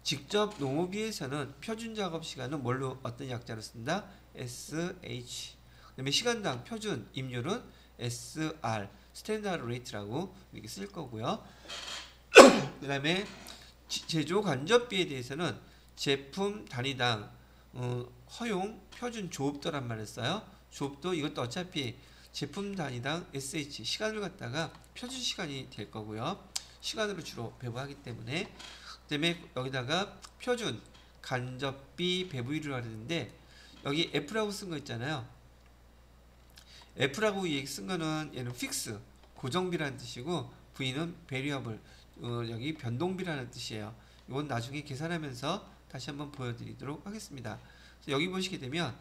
직접 농업비에서는 표준 작업 시간은 뭘로 어떤 약자로 쓴다? SH. 그다음에 시간당 표준 임률은 SR, 스탠다드 레이트라고 이렇게 쓸 거고요. 그다음에 제조 간접비에 대해서는 제품 단위당 허용 표준 조업도란 말을 써요. 조업도 이것도 어차피 제품 단위당 SH 시간을 갖다가 표준 시간이 될 거고요. 시간으로 주로 배부하기 때문에 그 다음에 여기다가 표준 간접비 배부율을 하는데 여기 F라고 쓴 거 있잖아요. F라고 쓴 거는 얘는 fix 고정비라는 뜻이고 V는 variable 여기 변동비라는 뜻이에요. 이건 나중에 계산하면서 다시 한번 보여드리도록 하겠습니다. 여기 보시게 되면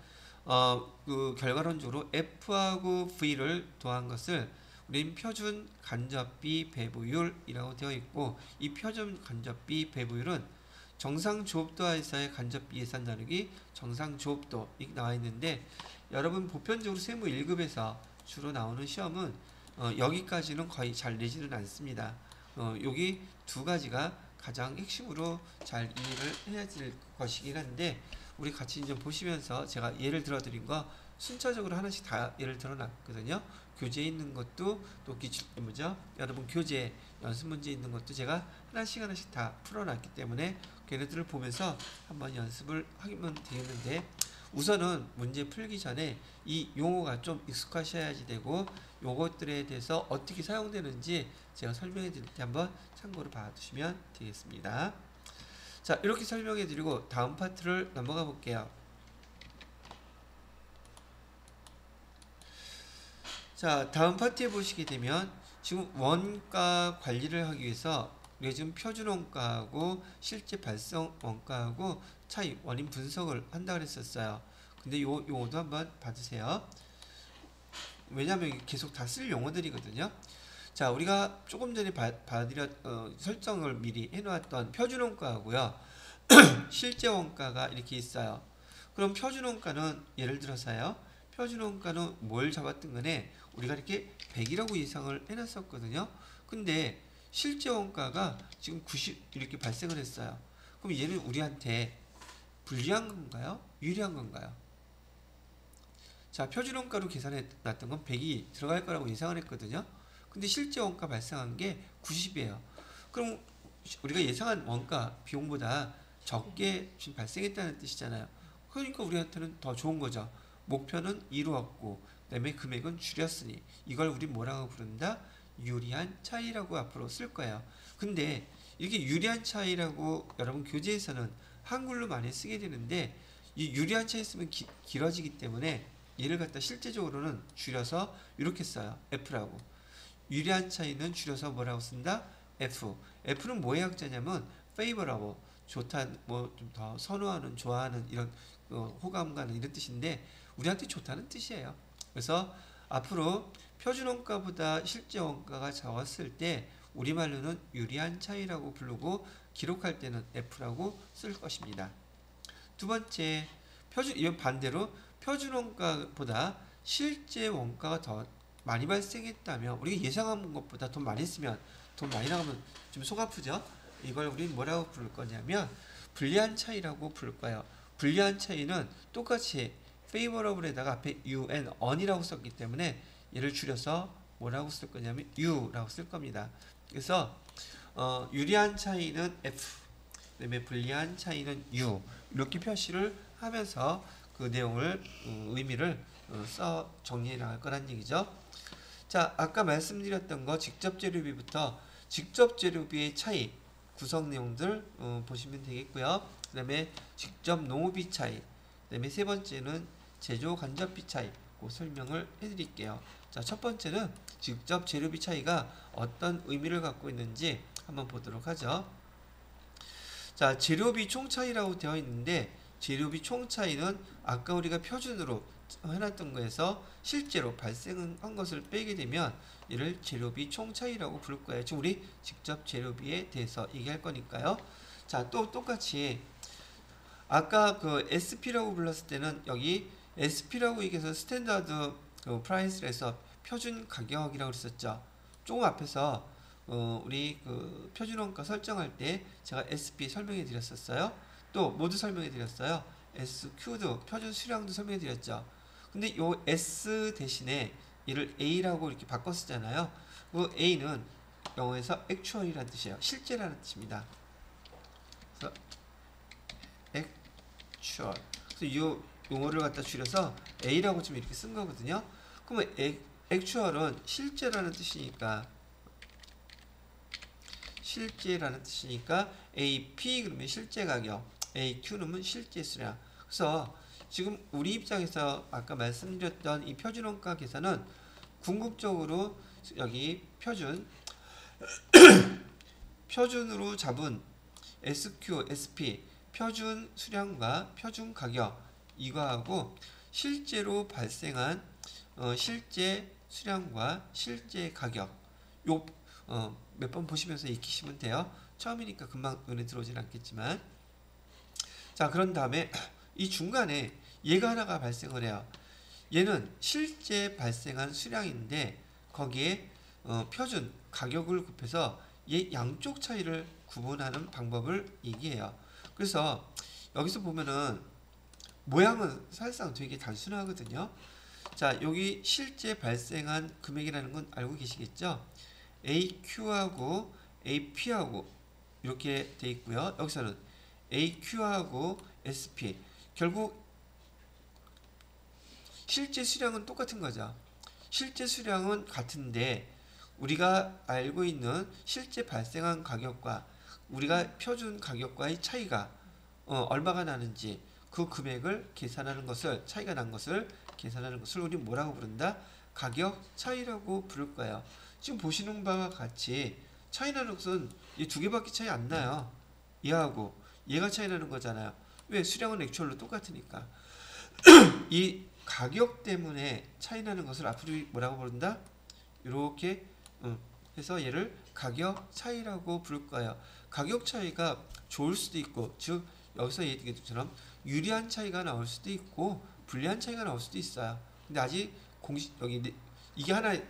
그 결과론적으로 F하고 V를 더한 것을 우린 표준 간접비 배부율이라고 되어 있고 이 표준 간접비 배부율은 정상 조업도 하에서의 간접비 예산 나누기 정상 조업도 이렇게 나와 있는데 여러분 보편적으로 세무 1급에서 주로 나오는 시험은 여기까지는 거의 잘 내지는 않습니다. 여기 두 가지가 가장 핵심으로 잘 이해를 해야 될 것이긴 한데 우리 같이 좀 보시면서 제가 예를 들어 드린 거 순차적으로 하나씩 다 예를 들어 놨거든요. 교재에 있는 것도 또 기출 여러분 교재 연습 문제 있는 것도 제가 하나씩 다 풀어놨기 때문에 걔네들을 보면서 한번 연습을 하면 되겠는데 우선은 문제 풀기 전에 이 용어가 좀 익숙하셔야지 되고 요것들에 대해서 어떻게 사용되는지 제가 설명해 드릴 때 한번 참고로 봐두시면 되겠습니다. 자, 이렇게 설명해 드리고 다음 파트를 넘어가 볼게요. 자, 다음 파트에 보시게 되면 지금 원가 관리를 하기 위해서 우리가 지금 표준 원가하고 실제 발생 원가하고 차이 원인 분석을 한다 그랬었어요. 근데 요것도 한번 봐주세요. 왜냐하면 계속 다 쓸 용어들이거든요. 자, 우리가 조금 전에 설정을 미리 해놓았던 표준 원가하고요. 실제 원가가 이렇게 있어요. 그럼 표준 원가는 예를 들어서요. 표준 원가는 뭘 잡았던 거네? 우리가 이렇게 100이라고 예상을 해놨었거든요. 근데 실제 원가가 지금 90 이렇게 발생을 했어요. 그럼 얘는 우리한테 불리한 건가요? 유리한 건가요? 자, 표준 원가로 계산해 놨던 건 100이 들어갈 거라고 예상을 했거든요. 근데 실제 원가 발생한 게 90이에요. 그럼 우리가 예상한 원가 비용보다 적게 지금 발생했다는 뜻이잖아요. 그러니까 우리한테는 더 좋은 거죠. 목표는 이루었고 그다음에 금액은 줄였으니 이걸 우리 뭐라고 부른다? 유리한 차이라고 앞으로 쓸 거예요. 근데 이렇게 유리한 차이라고 여러분 교재에서는 한글로 많이 쓰게 되는데 이 유리한 차이 쓰면 길어지기 때문에 얘를 갖다 실제적으로는 줄여서 이렇게 써요. F라고. 유리한 차이는 줄여서 뭐라고 쓴다? F. F는 뭐의 약자냐면 favorable, 좋다, 뭐 좀 더 선호하는, 좋아하는 이런 호감 가는 이런 뜻인데 우리한테 좋다는 뜻이에요. 그래서 앞으로 표준 원가보다 실제 원가가 적었을 때 우리말로는 유리한 차이라고 부르고 기록할 때는 F라고 쓸 것입니다. 두 번째, 이건 반대로 표준 원가보다 실제 원가가 더 많이 발생했다면 우리가 예상한 것보다 돈 많이 쓰면 돈 많이 나가면 좀 속 아프죠? 이걸 우리는 뭐라고 부를 거냐면 불리한 차이라고 부를 거예요. 불리한 차이는 똑같이 favorable에다가 앞에 un이라고 썼기 때문에 얘를 줄여서 뭐라고 쓸 거냐면 u라고 쓸 겁니다. 그래서 유리한 차이는 f, 그다음에 불리한 차이는 u 이렇게 표시를 하면서 그 내용을 의미를 써 정리해 나갈 거란 얘기죠. 자, 아까 말씀드렸던 거 직접 재료비부터 직접 재료비의 차이 구성 내용들 보시면 되겠고요. 그 다음에 직접 농업비 차이, 그 다음에 세 번째는 제조 간접비 차이 그 설명을 해드릴게요. 자, 첫 번째는 직접 재료비 차이가 어떤 의미를 갖고 있는지 한번 보도록 하죠. 자, 재료비 총 차이라고 되어 있는데 재료비 총 차이는 아까 우리가 표준으로 해놨던 거에서 실제로 발생한 것을 빼게 되면 이를 재료비 총 차이라고 부를 거예요. 지금 우리 직접 재료비에 대해서 얘기할 거니까요. 자, 또 똑같이 아까 그 SP라고 불렀을 때는 여기 SP라고 얘기해서 스탠다드 프라이스를 해서 표준 가격이라고 그랬었죠. 조금 앞에서 우리 그 표준 원가 설정할 때 제가 SP 설명해 드렸었어요. 또 모두 설명해 드렸어요. SQ도 표준 수량도 설명해 드렸죠. 근데 요 S 대신에 이를 A라고 이렇게 바꿔 쓰잖아요. 그 A는 영어에서 actual이라는 뜻이에요. 실제라는 뜻입니다. 그래서 actual. 그래서 이 용어를 갖다 줄여서 A라고 좀 이렇게 쓴 거거든요. 그러면 actual은 실제라는 뜻이니까 AP 그러면 실제 가격, AQ는 실제 수량. 그래서 지금 우리 입장에서 아까 말씀드렸던 이 표준 원가 계산은 궁극적으로 여기 표준으로 잡은 SQ, SP 표준 수량과 표준 가격 이거하고 실제로 발생한 실제 수량과 실제 가격 요 몇 번 보시면서 익히시면 돼요. 처음이니까 금방 눈에 들어오진 않겠지만 자, 그런 다음에 이 중간에 얘가 하나가 발생을 해요. 얘는 실제 발생한 수량인데 거기에 표준 가격을 곱해서 얘 양쪽 차이를 구분하는 방법을 얘기해요. 그래서 여기서 보면은 모양은 사실상 되게 단순하거든요. 자, 여기 실제 발생한 금액이라는 건 알고 계시겠죠? AQ하고 AP하고 이렇게 돼 있고요. 여기서는 AQ하고 SP 결국 실제 수량은 똑같은 거죠. 실제 수량은 같은데 우리가 알고 있는 실제 발생한 가격과 우리가 표준 가격과의 차이가 얼마가 나는지 그 금액을 계산하는 것을 차이가 난 것을 계산하는 것을 우리 뭐라고 부른다? 가격 차이라고 부를 거예요. 지금 보시는 바와 같이 차이 나는 것은 이 두 개밖에 차이 안 나요. 얘하고 얘가 차이 나는 거잖아요. 왜? 수량은 액츄얼로 똑같으니까. 이 가격 때문에 차이 나는 것을 앞으로 뭐라고 부른다? 이렇게 해서 얘를 가격 차이라고 부를 거예요. 가격 차이가 좋을 수도 있고, 즉 여기서 얘기한 것처럼 유리한 차이가 나올 수도 있고 불리한 차이가 나올 수도 있어요. 근데 아직 공식 여기 이게 하나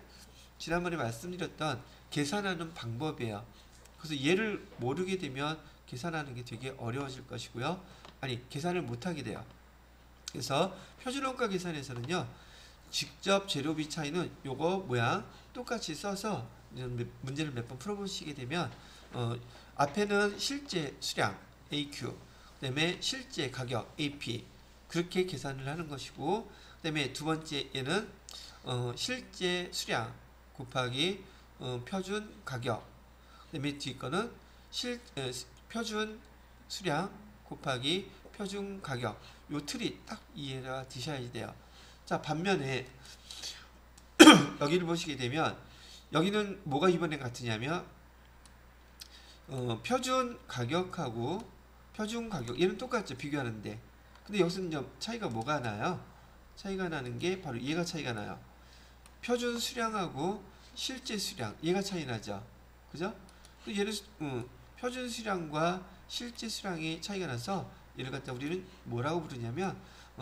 지난번에 말씀드렸던 계산하는 방법이에요. 그래서 얘를 모르게 되면 계산하는 게 되게 어려워질 것이고요. 아니, 계산을 못하게 돼요. 그래서 표준원가 계산에서는요, 직접 재료비 차이는 요거 모양 똑같이 써서 문제를 몇 번 풀어보시게 되면 앞에는 실제 수량 AQ, 그 다음에 실제 가격 AP 그렇게 계산을 하는 것이고, 그 다음에 두 번째 얘는 실제 수량 곱하기 표준 가격, 그 다음에 뒤 거는 표준 수량 곱하기 표준 가격. 요 틀이 딱 이해가 되셔야 돼요. 자, 반면에 여기를 보시게 되면 여기는 뭐가 이번에 같으냐면 표준 가격하고 표준 가격 얘는 똑같죠, 비교하는데. 근데 여기서는 좀 차이가 뭐가 나요? 차이가 나는 게 바로 얘가 차이가 나요. 표준 수량하고 실제 수량 얘가 차이 나죠, 그죠? 얘는 표준 수량과 실제 수량이 차이가 나서 얘를 갖다 우리는 뭐라고 부르냐면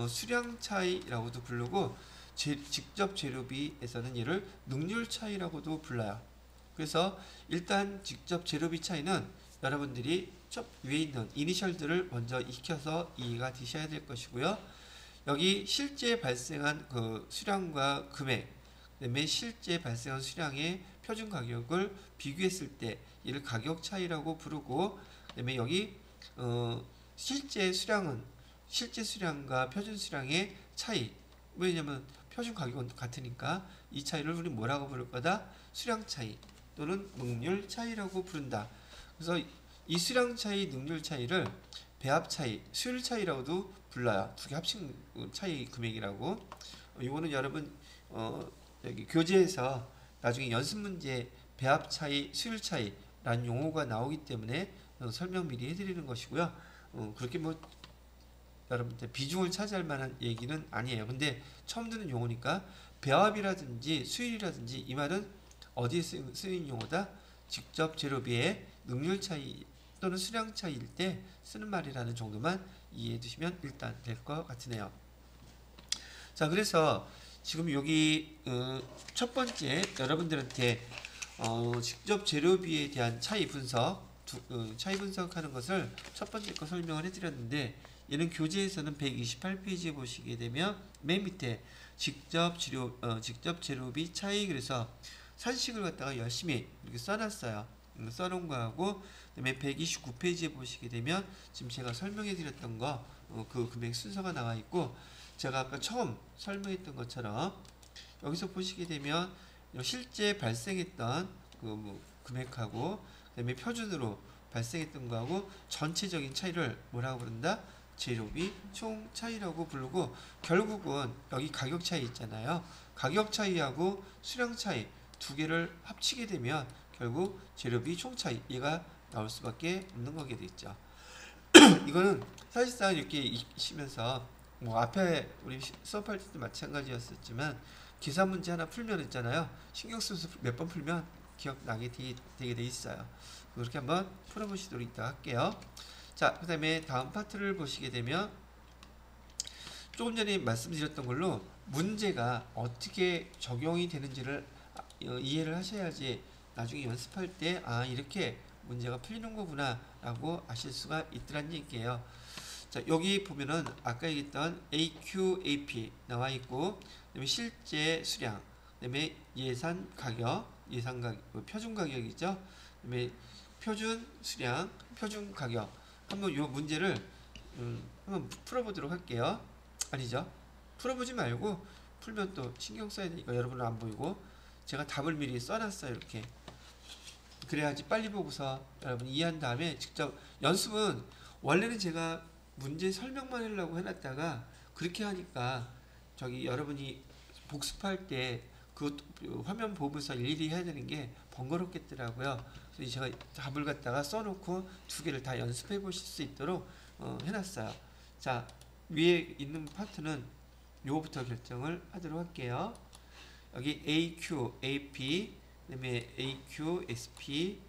수량 차이라고도 부르고, 직접 재료비에서는 얘를 능률 차이라고도 불러요. 그래서 일단 직접 재료비 차이는 여러분들이 첫 위에 있는 이니셜들을 먼저 익혀서 이해가 되셔야 될 것이고요. 여기 실제 발생한 그 수량과 금액, 그다음에 실제 발생한 수량의 표준 가격을 비교했을 때 이를 가격 차이라고 부르고, 그다음에 여기 실제 수량은 실제 수량과 표준 수량의 차이, 왜냐면 표준 가격은 같으니까 이 차이를 우리 뭐라고 부를 거다? 수량 차이 또는 능률 차이라고 부른다. 그래서 이 수량 차이, 능률 차이를 배합 차이, 수율 차이라고도 불러요. 두 개 합친 차이 금액이라고. 이거는 여러분 여기 교재에서 나중에 연습 문제 배합 차이, 수율 차이라는 용어가 나오기 때문에 설명 미리 해드리는 것이고요. 그렇게 뭐 여러분들 비중을 차지할 만한 얘기는 아니에요. 근데 처음 듣는 용어니까 배합이라든지 수율이라든지 이 말은 어디에 쓰인 용어다? 직접 재료비의 능률 차이 또는 수량 차이일 때 쓰는 말이라는 정도만 이해해 두시면 일단 될 것 같으네요. 자, 그래서 지금 여기 첫 번째 여러분들한테 직접 재료비에 대한 차이 분석, 차이 분석하는 것을 첫 번째 거 설명을 해드렸는데, 얘는 교재에서는 128페이지에 보시게 되면 맨 밑에 직접 재료비 차이, 그래서 산식을 갖다가 열심히 이렇게 써놨어요. 써놓은 거하고, 그다음에 129페이지에 보시게 되면 지금 제가 설명해 드렸던 거 그 금액 순서가 나와 있고, 제가 아까 처음 설명했던 것처럼 여기서 보시게 되면 실제 발생했던 그 금액하고, 그다음에 표준으로 발생했던 거하고 전체적인 차이를 뭐라고 부른다? 재료비 총 차이라고 부르고, 결국은 여기 가격 차이 있잖아요. 가격 차이하고 수량 차이 두 개를 합치게 되면 결국 재료비 총 차이 얘가 나올 수밖에 없는 거게 되죠. 이거는 사실상 이렇게 익히시면서 뭐 앞에 우리 수업할 때도 마찬가지였었지만 계산 문제 하나 풀면 있잖아요. 신경 쓰면서 몇 번 풀면 기억나게 되게 돼 있어요. 그렇게 한번 풀어보시도록 이따 할게요. 자, 그 다음에 다음 파트를 보시게 되면 조금 전에 말씀드렸던 걸로 문제가 어떻게 적용이 되는지를 이해를 하셔야지 나중에 연습할 때 이렇게 문제가 풀리는 거구나 라고 아실 수가 있더란 얘기예요. 자, 여기 보면은 아까 얘기했던 AQ, AP 나와 있고, 그다음에 실제 수량, 그다음에 예산 가격, 표준 가격이죠. 그다음에 표준 수량, 표준 가격. 한번 요 문제를 한번 풀어보도록 할게요. 아니죠? 풀어보지 말고 풀면 또 신경 써야 되니까 여러분은 안 보이고 제가 답을 미리 써놨어요. 이렇게. 그래야지 빨리 보고서 여러분 이해한 다음에 직접 연습은 원래는 제가 문제 설명만 하려고 해놨다가 그렇게 하니까 저기 여러분이 복습할 때 그 화면 보면서 일일이 해야 되는 게 번거롭겠더라고요. 그래서 제가 답을 갖다가 써놓고 두 개를 다 연습해 보실 수 있도록 해놨어요. 자, 위에 있는 파트는 요거부터 결정을 하도록 할게요. 여기 AQ, AP, 그다음에 AQ, SP,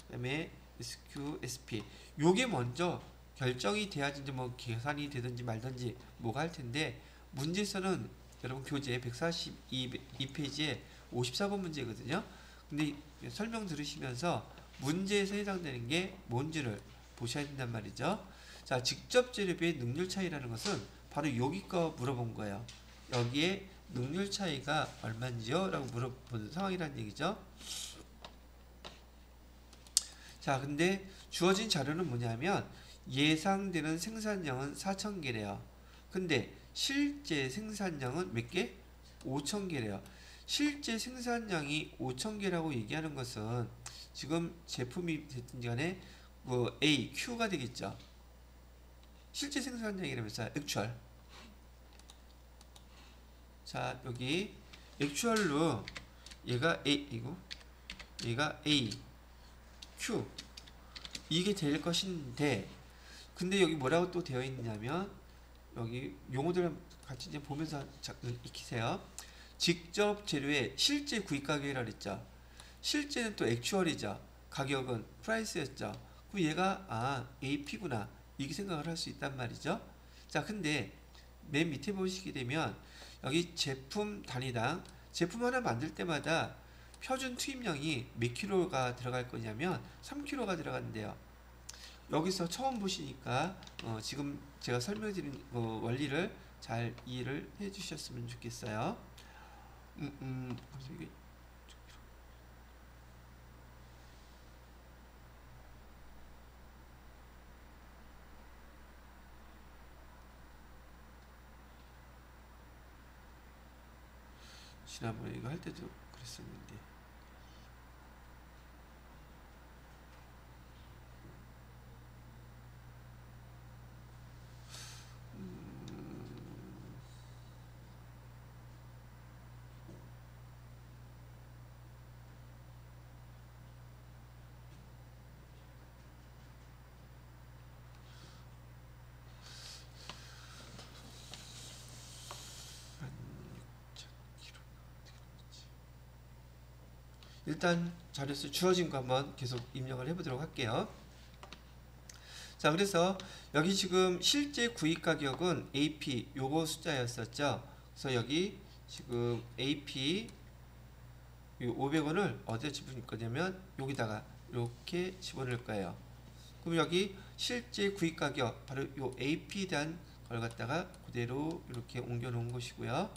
그다음에 SQ, SP. 요게 먼저 결정이 돼야지 이제 뭐 계산이 되든지 말든지 뭐가 할 텐데, 문제에서는 여러분 교재 142페이지에 54번 문제거든요. 근데 설명 들으시면서 문제에서 해당되는 게 뭔지를 보셔야 된단 말이죠. 자, 직접 재료비의 능률 차이라는 것은 바로 여기 거 물어본 거예요. 여기에 능률 차이가 얼마인지요? 라고 물어보는 상황이라는 얘기죠. 자, 근데 주어진 자료는 뭐냐면 예상되는 생산량은 4,000개래요. 근데 실제 생산량은 몇 개? 5,000개래요. 실제 생산량이 5,000개라고 얘기하는 것은 지금 제품이 됐든 간에 뭐 A, Q가 되겠죠. 실제 생산량이라면서 액츄얼. 자, 여기 액츄얼로 얘가 얘가 A, Q 이게 될 것인데, 근데 여기 뭐라고 또 되어 있냐면 여기 용어들 같이 이제 보면서 익히세요. 직접 재료의 실제 구입 가격이라고 했죠. 실제는 또 액츄얼이죠. 가격은 프라이스였죠. 그럼 얘가 AP구나 이렇게 생각을 할 수 있단 말이죠. 자, 근데 맨 밑에 보시게 되면 여기 제품 단위당 제품 하나 만들 때마다 표준 투입량이 몇 킬로가 들어갈 거냐면 3킬로가 들어간대요. 여기서 처음 보시니까 지금 제가 설명드린 원리를 잘 이해를 해 주셨으면 좋겠어요. 지난번에 이거 할 때도 그랬었는데. 일단 자료수 주어진 거 한번 계속 입력을 해보도록 할게요. 자, 그래서 여기 지금 실제 구입 가격은 AP 요거 숫자였었죠. 그래서 여기 지금 AP 500원을 어디에 집어넣을 거냐면 여기다가 이렇게 집어넣을 거예요. 그럼 여기 실제 구입 가격 바로 요 AP에 대한 걸 갖다가 그대로 이렇게 옮겨 놓은 것이고요.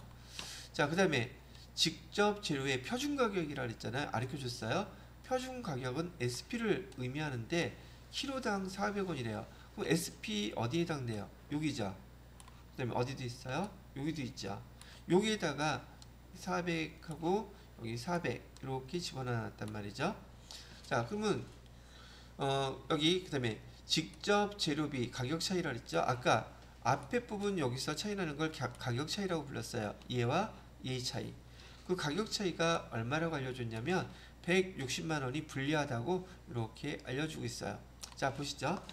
자, 그 다음에 직접 재료의 표준 가격이라 그랬잖아요. 가르쳐 줬어요. 표준 가격은 SP를 의미하는데 키로당 400원이래요. 그럼 SP 어디에 해당돼요? 여기죠. 그 다음에 어디도 있어요? 여기도 있죠. 여기에다가 400하고 여기 400 이렇게 집어넣었단 말이죠. 자, 그러면 여기 그 다음에 직접 재료비 가격 차이라 그랬죠. 아까 앞에 부분 여기서 차이 나는 걸 가격 차이라고 불렀어요. 얘와 얘의 차이. 그 가격 차이가 얼마라고 알려줬냐면 160만 원이 불리하다고 이렇게 알려주고 있어요. 자, 보시죠.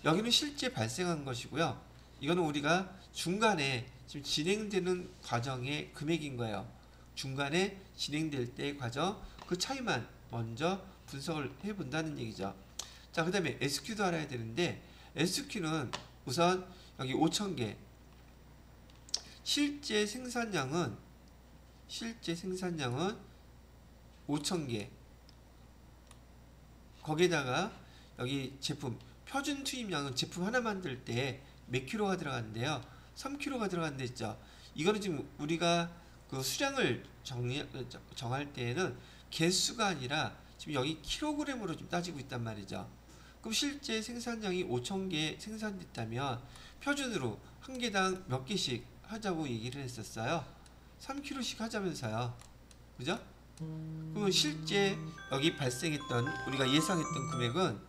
여기는 실제 발생한 것이고요. 이거는 우리가 중간에 지금 진행되는 과정의 금액인 거예요. 중간에 진행될 때의 과정, 그 차이만 먼저 분석을 해본다는 얘기죠. 자, 그 다음에 SQ도 알아야 되는데 SQ는 우선 여기 5,000개 실제 생산량은 5,000개 거기에다가 여기 제품 표준 투입량은 제품 하나 만들 때 몇 킬로가 들어간대요. 3킬로가 들어간다 했죠. 이거는 지금 우리가 그 수량을 정할 때에는 개수가 아니라 지금 여기 킬로그램으로 좀 따지고 있단 말이죠. 그럼 실제 생산량이 5,000개 생산됐다면 표준으로 한 개당 몇 개씩 하자고 얘기를 했었어요. 3kg씩 하자면서요. 그죠? 그러면 실제 여기 발생했던 우리가 예상했던 금액은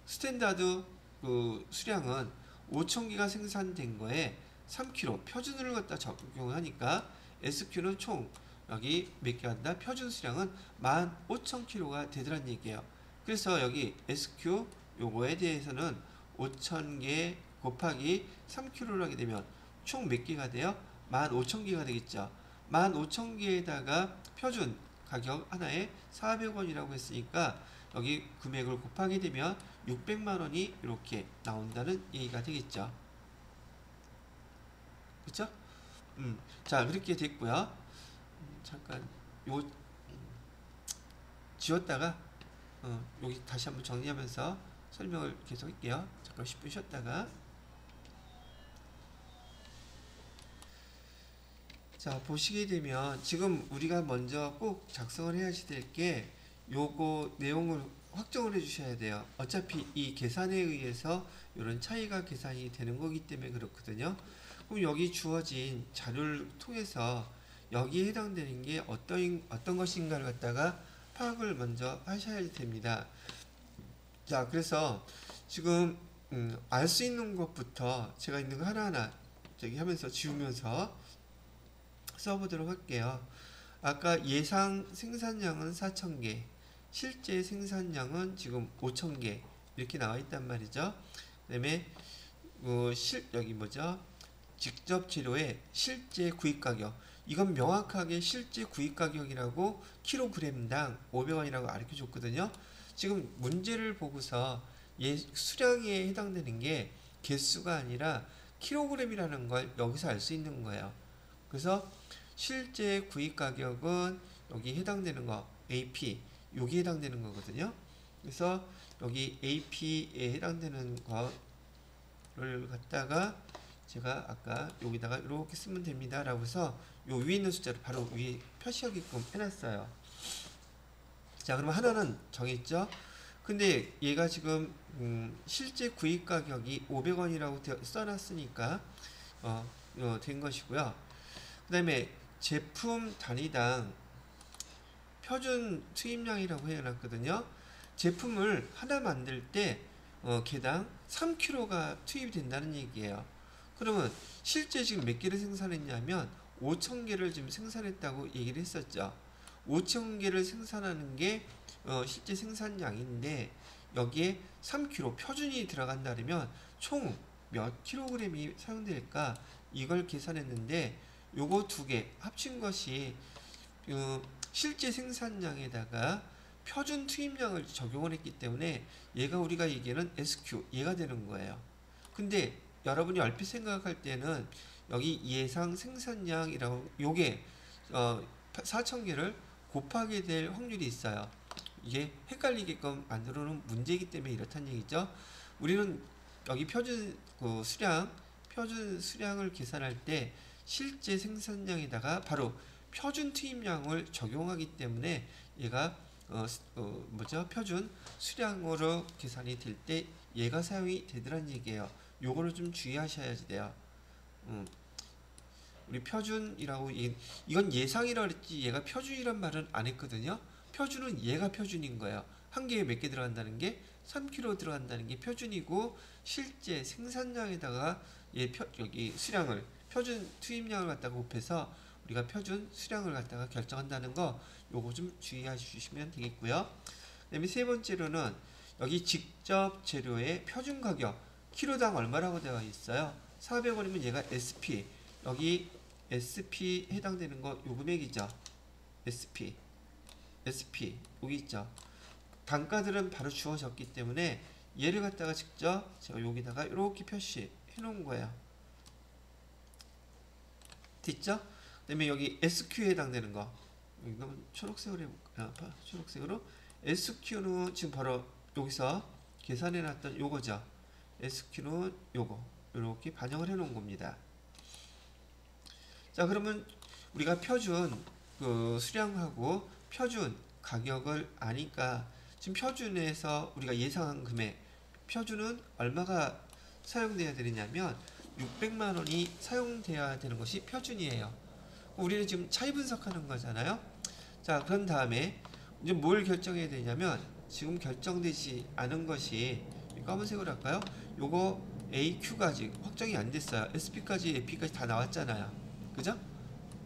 스탠다드 그 수량은 5,000개가 생산된 거에 3kg 표준을 갖다 적용하니까 SQ는 총 여기 몇 개 한다? 표준 수량은 15,000kg가 되더란 얘기예요. 그래서 여기 SQ 요거에 대해서는 5,000개 곱하기 3kg를 하게 되면 총 몇 개가 돼요? 15,000개가 되겠죠. 15,000개에다가 표준 가격 하나에 400원이라고 했으니까 여기 금액을 곱하게 되면 600만 원이 이렇게 나온다는 얘기가 되겠죠. 그쵸? 자, 그렇게 됐고요. 잠깐 요 지웠다가 여기 다시 한번 정리하면서 설명을 계속 할게요. 잠깐 10분 쉬었다가. 자, 보시게 되면 지금 우리가 먼저 꼭 작성을 해야지 될 게 요거 내용을 확정을 해 주셔야 돼요. 어차피 이 계산에 의해서 이런 차이가 계산이 되는 거기 때문에 그렇거든요. 그럼 여기 주어진 자료를 통해서 여기에 해당되는 게 어떤 것인가를 갖다가 파악을 먼저 하셔야 됩니다. 자, 그래서 지금 알 수 있는 것부터 제가 있는 거 하나하나 저기 하면서 지우면서 써보도록 할게요. 아까 예상 생산량은 4,000개, 실제 생산량은 지금 5,000개 이렇게 나와 있단 말이죠. 그 다음에 여기 뭐죠? 직접 재료의 실제 구입 가격, 이건 명확하게 실제 구입 가격이라고 킬로그램당 500원이라고 알려 줬거든요. 지금 문제를 보고서 수량에 해당되는 게 개수가 아니라 킬로그램이라는 걸 여기서 알 수 있는 거예요. 그래서 실제 구입 가격은 여기 해당되는 거 AP, 여기 해당되는 거거든요. 그래서 여기 AP에 해당되는 거를 갖다가 제가 아까 여기다가 이렇게 쓰면 됩니다 라고 해서 요 위에 있는 숫자를 바로 위에 표시하게끔 해놨어요. 자, 그러면 하나는 정했죠. 근데 얘가 지금 실제 구입 가격이 500원이라고 써놨으니까 된 것이고요. 그 다음에 제품 단위당 표준 투입량이라고 해놨거든요. 제품을 하나 만들 때 개당 3kg가 투입이 된다는 얘기예요. 그러면 실제 지금 몇 개를 생산했냐면 5,000개를 지금 생산했다고 얘기를 했었죠. 5,000개를 생산하는 게 실제 생산량인데 여기에 3kg 표준이 들어간다 그러면 총 몇 킬로그램이 사용될까 이걸 계산했는데 요거 두 개 합친 것이 실제 생산량에다가 표준 투입량을 적용을 했기 때문에 얘가 우리가 얘기하는 SQ 얘가 되는 거예요. 근데 여러분이 얼핏 생각할 때는 여기 예상 생산량이라고 요게 4,000개를 곱하게 될 확률이 있어요. 이게 헷갈리게끔 만들어 놓은 문제이기 때문에 이렇다는 얘기죠. 우리는 여기 표준 수량을 계산할 때 실제 생산량에다가 바로 표준 투입량을 적용하기 때문에 얘가 표준 수량으로 계산이 될 때 얘가 사용이 되더란 얘기예요. 요거를 좀 주의하셔야지 돼요. 우리 표준이라고 이건 예상이라고 했지 얘가 표준이란 말은 안 했거든요. 표준은 얘가 표준인 거예요. 한 개에 몇 개 들어간다는 게 3kg 들어간다는 게 표준이고 실제 생산량에다가 여기 수량을 표준 투입량을 갖다가 곱해서 우리가 표준 수량을 갖다가 결정한다는 거 요거 좀 주의해 주시면 되겠고요. 그 다음에 세 번째로는 여기 직접 재료의 표준 가격 키로당 얼마라고 되어 있어요. 400원이면 얘가 SP 여기 SP 해당되는 거 요 금액이죠. SP 여기 있죠. 단가들은 바로 주어졌기 때문에 얘를 갖다가 직접 제가 여기다가 이렇게 표시해 놓은 거예요. 됐죠? 그 다음에 여기 SQ에 해당되는 거 여기 너무 초록색으로 해볼까요? 초록색으로 SQ는 지금 바로 여기서 계산해 놨던 요거죠. SQ는 요거 이렇게 반영을 해 놓은 겁니다. 자, 그러면 우리가 표준 수량하고 표준 가격을 아니까 지금 표준에서 우리가 예상한 금액 표준은 얼마가 사용돼야 되느냐면 600만 원이 사용돼야 되는 것이 표준이에요. 우리는 지금 차이 분석하는 거잖아요. 자, 그런 다음에 이제 뭘 결정해야 되냐면 지금 결정되지 않은 것이 검은색으로 할까요? 요거 AQ까지 확정이 안 됐어요. SP까지 AP까지 다 나왔잖아요. 그죠?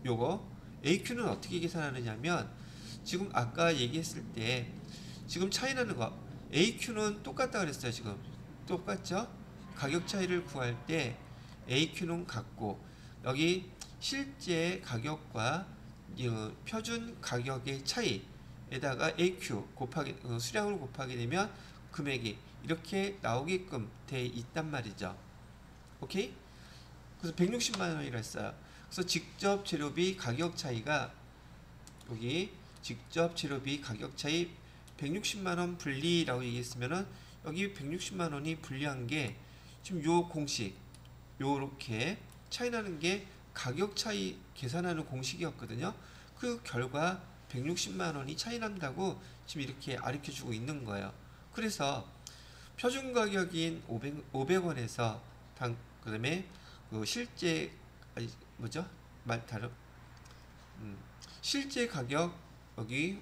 요거 AQ는 어떻게 계산하느냐면 지금 아까 얘기했을 때 지금 차이 나는 거 AQ는 똑같다 그랬어요. 지금 똑같죠? 가격 차이를 구할 때 AQ는 같고 여기 실제 가격과 표준 가격의 차이에다가 AQ 곱하기 수량을 곱하게 되면 금액이 이렇게 나오게끔 돼 있단 말이죠. 오케이? 그래서 160만 원이라 했어요. 그래서 직접 재료비 가격 차이가 여기 직접 재료비 가격 차이 160만 원 분리라고 얘기했으면은 여기 160만 원이 분리한 게 지금 요 공식 요렇게 차이 나는 게 가격 차이 계산하는 공식이었거든요. 그 결과 160만 원이 차이 난다고 지금 이렇게 가르쳐 주고 있는 거예요. 그래서 표준 가격인 500원에서 그다음에 그 실제 뭐죠? 말 다른 실제 가격 여기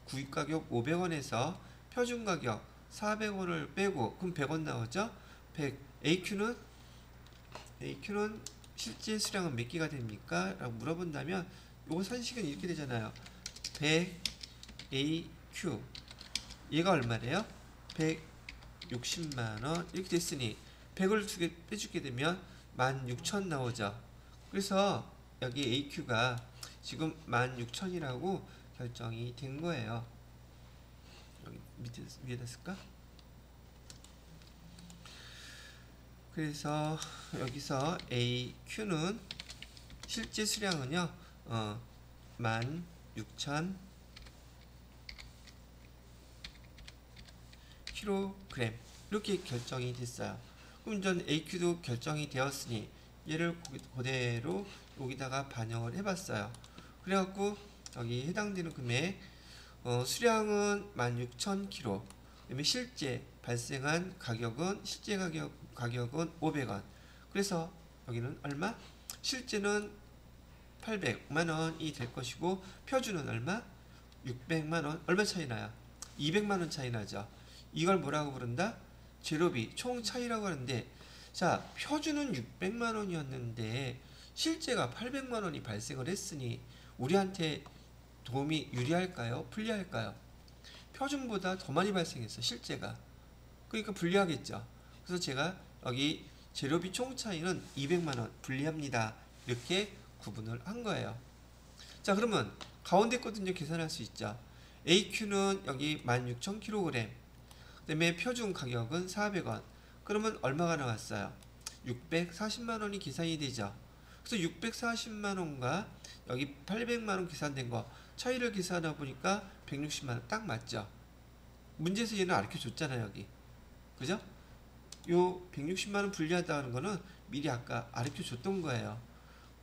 구입 가격 500원에서 표준 가격 400원을 빼고 그럼 100원 나오죠? 100 AQ는 실제 수량은 몇 개가 됩니까? 라고 물어본다면 요거 산식은 이렇게 되잖아요. 100 AQ 얘가 얼마래요? 160만원 이렇게 됐으니 100을 두 개 빼주게 되면 16,000 나오죠. 그래서 여기 AQ가 지금 16,000이라고 결정이 된 거예요. 여기 위에다 쓸까? 그래서 여기서 AQ는 실제 수량은요 16,000 kg 이렇게 결정이 됐어요. 그럼 전 AQ도 결정이 되었으니 얘를 그대로 여기다가 반영을 해봤어요. 그래갖고 여기 해당되는 금액 수량은 16,000kg 그다음에 실제 발생한 가격은 실제 가격은 500원. 그래서 여기는 얼마? 실제는 800만원이 될 것이고 표준은 얼마? 600만원. 얼마 차이 나요? 200만원 차이 나죠. 이걸 뭐라고 부른다? 재료비 총 차이라고 하는데 자 표준은 600만원이었는데 실제가 800만원이 발생을 했으니 우리한테 도움이 유리할까요? 불리할까요? 표준보다 더 많이 발생했어 실제가. 그러니까 불리하겠죠. 그래서 제가 여기 재료비 총 차이는 200만원 불리합니다. 이렇게 구분을 한 거예요. 자 그러면 가운데 거든요 계산할 수 있죠. AQ는 여기 16,000kg 그 다음에 표준 가격은 400원 그러면 얼마가 나왔어요? 640만원이 계산이 되죠. 그래서 640만원과 여기 800만원 계산된 거 차이를 계산하다 보니까 160만원 딱 맞죠. 문제에서 얘는 가르쳐 줬잖아요 여기. 그죠? 요 160만원 분리하다는 거는 미리 아까 가르쳐 줬던 거예요.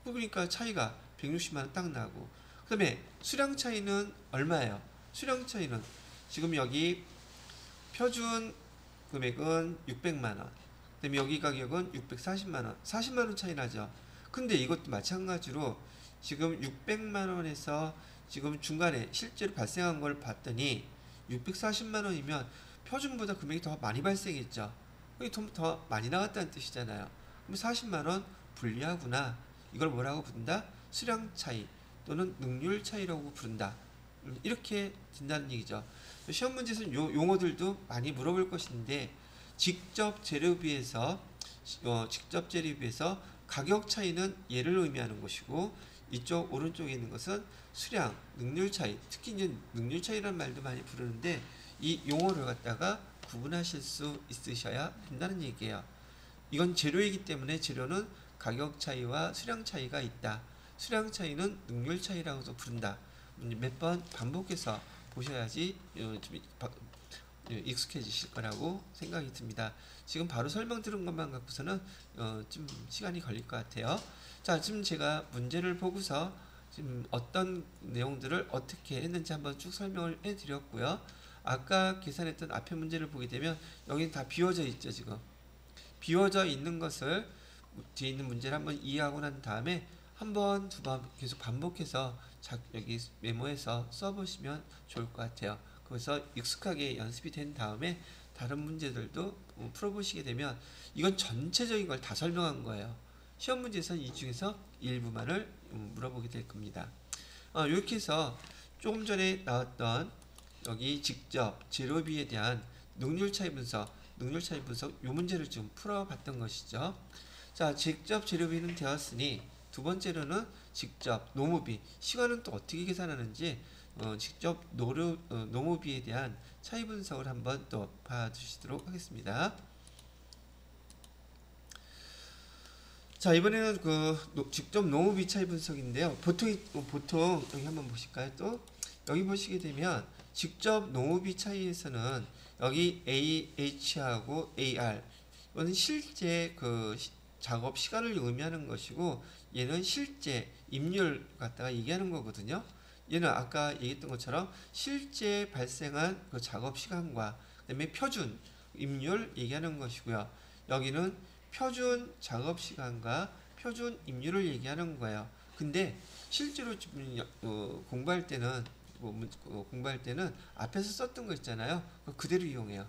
그러니까 차이가 160만원 딱 나고 그 다음에 수량 차이는 얼마예요? 수량 차이는 지금 여기 표준 금액은 600만원 그 다음에 여기 가격은 640만원 40만원 차이 나죠. 근데 이것도 마찬가지로 지금 600만원에서 지금 중간에 실제로 발생한 걸 봤더니 640만원이면 표준보다 금액이 더 많이 발생했죠. 더 많이 나갔다는 뜻이잖아요. 그럼 40만원 불리하구나. 이걸 뭐라고 부른다? 수량 차이 또는 능률 차이라고 부른다. 이렇게 된다는 얘기죠. 시험 문제에서는 요 용어들도 많이 물어볼 것인데 직접 재료비에서 가격 차이는 얘를 의미하는 것이고 이쪽 오른쪽에 있는 것은 수량, 능률 차이, 특히 이제 능률 차이라는 말도 많이 부르는데 이 용어를 갖다가 구분하실 수 있으셔야 된다는 얘기예요. 이건 재료이기 때문에 재료는 가격 차이와 수량 차이가 있다. 수량 차이는 능률 차이라고도 부른다. 몇 번 반복해서 보셔야지 익숙해지실 거라고 생각이 듭니다. 지금 바로 설명 들은 것만 갖고서는 좀 시간이 걸릴 것 같아요. 자, 지금 제가 문제를 보고서 지금 어떤 내용들을 어떻게 했는지 한번 쭉 설명을 해드렸고요. 아까 계산했던 앞에 문제를 보게 되면 여기는 다 비워져 있죠. 지금 비워져 있는 것을 뒤에 있는 문제를 한번 이해하고 난 다음에 한 번, 두 번 계속 반복해서 여기 메모해서 써보시면 좋을 것 같아요. 그래서 익숙하게 연습이 된 다음에 다른 문제들도 풀어보시게 되면 이건 전체적인 걸 다 설명한 거예요. 시험 문제에서는 이 중에서 일부만을 물어보게 될 겁니다. 이렇게 해서 조금 전에 나왔던 여기 직접 재료비에 대한 능률 차이 분석 요 문제를 좀 풀어봤던 것이죠. 자, 직접 재료비는 되었으니 두 번째로는 직접 노무비, 시간은 또 어떻게 계산하는지 직접 노무비에 대한 차이 분석을 한번 또 봐주시도록 하겠습니다. 자, 이번에는 직접 노무비 차이 분석인데요. 보통 여기 한번 보실까요? 또 여기 보시게 되면 직접 노무비 차이에서는 여기 AH하고 AR 이거는 실제 작업 시간을 의미하는 것이고, 얘는 실제 임률 갖다가 얘기하는 거거든요. 얘는 아까 얘기했던 것처럼 실제 발생한 그 작업 시간과 그다음에 표준 임률 얘기하는 것이고요. 여기는 표준 작업 시간과 표준 임률을 얘기하는 거예요. 근데 실제로 공부할 때는 앞에서 썼던 거 있잖아요. 그대로 이용해요.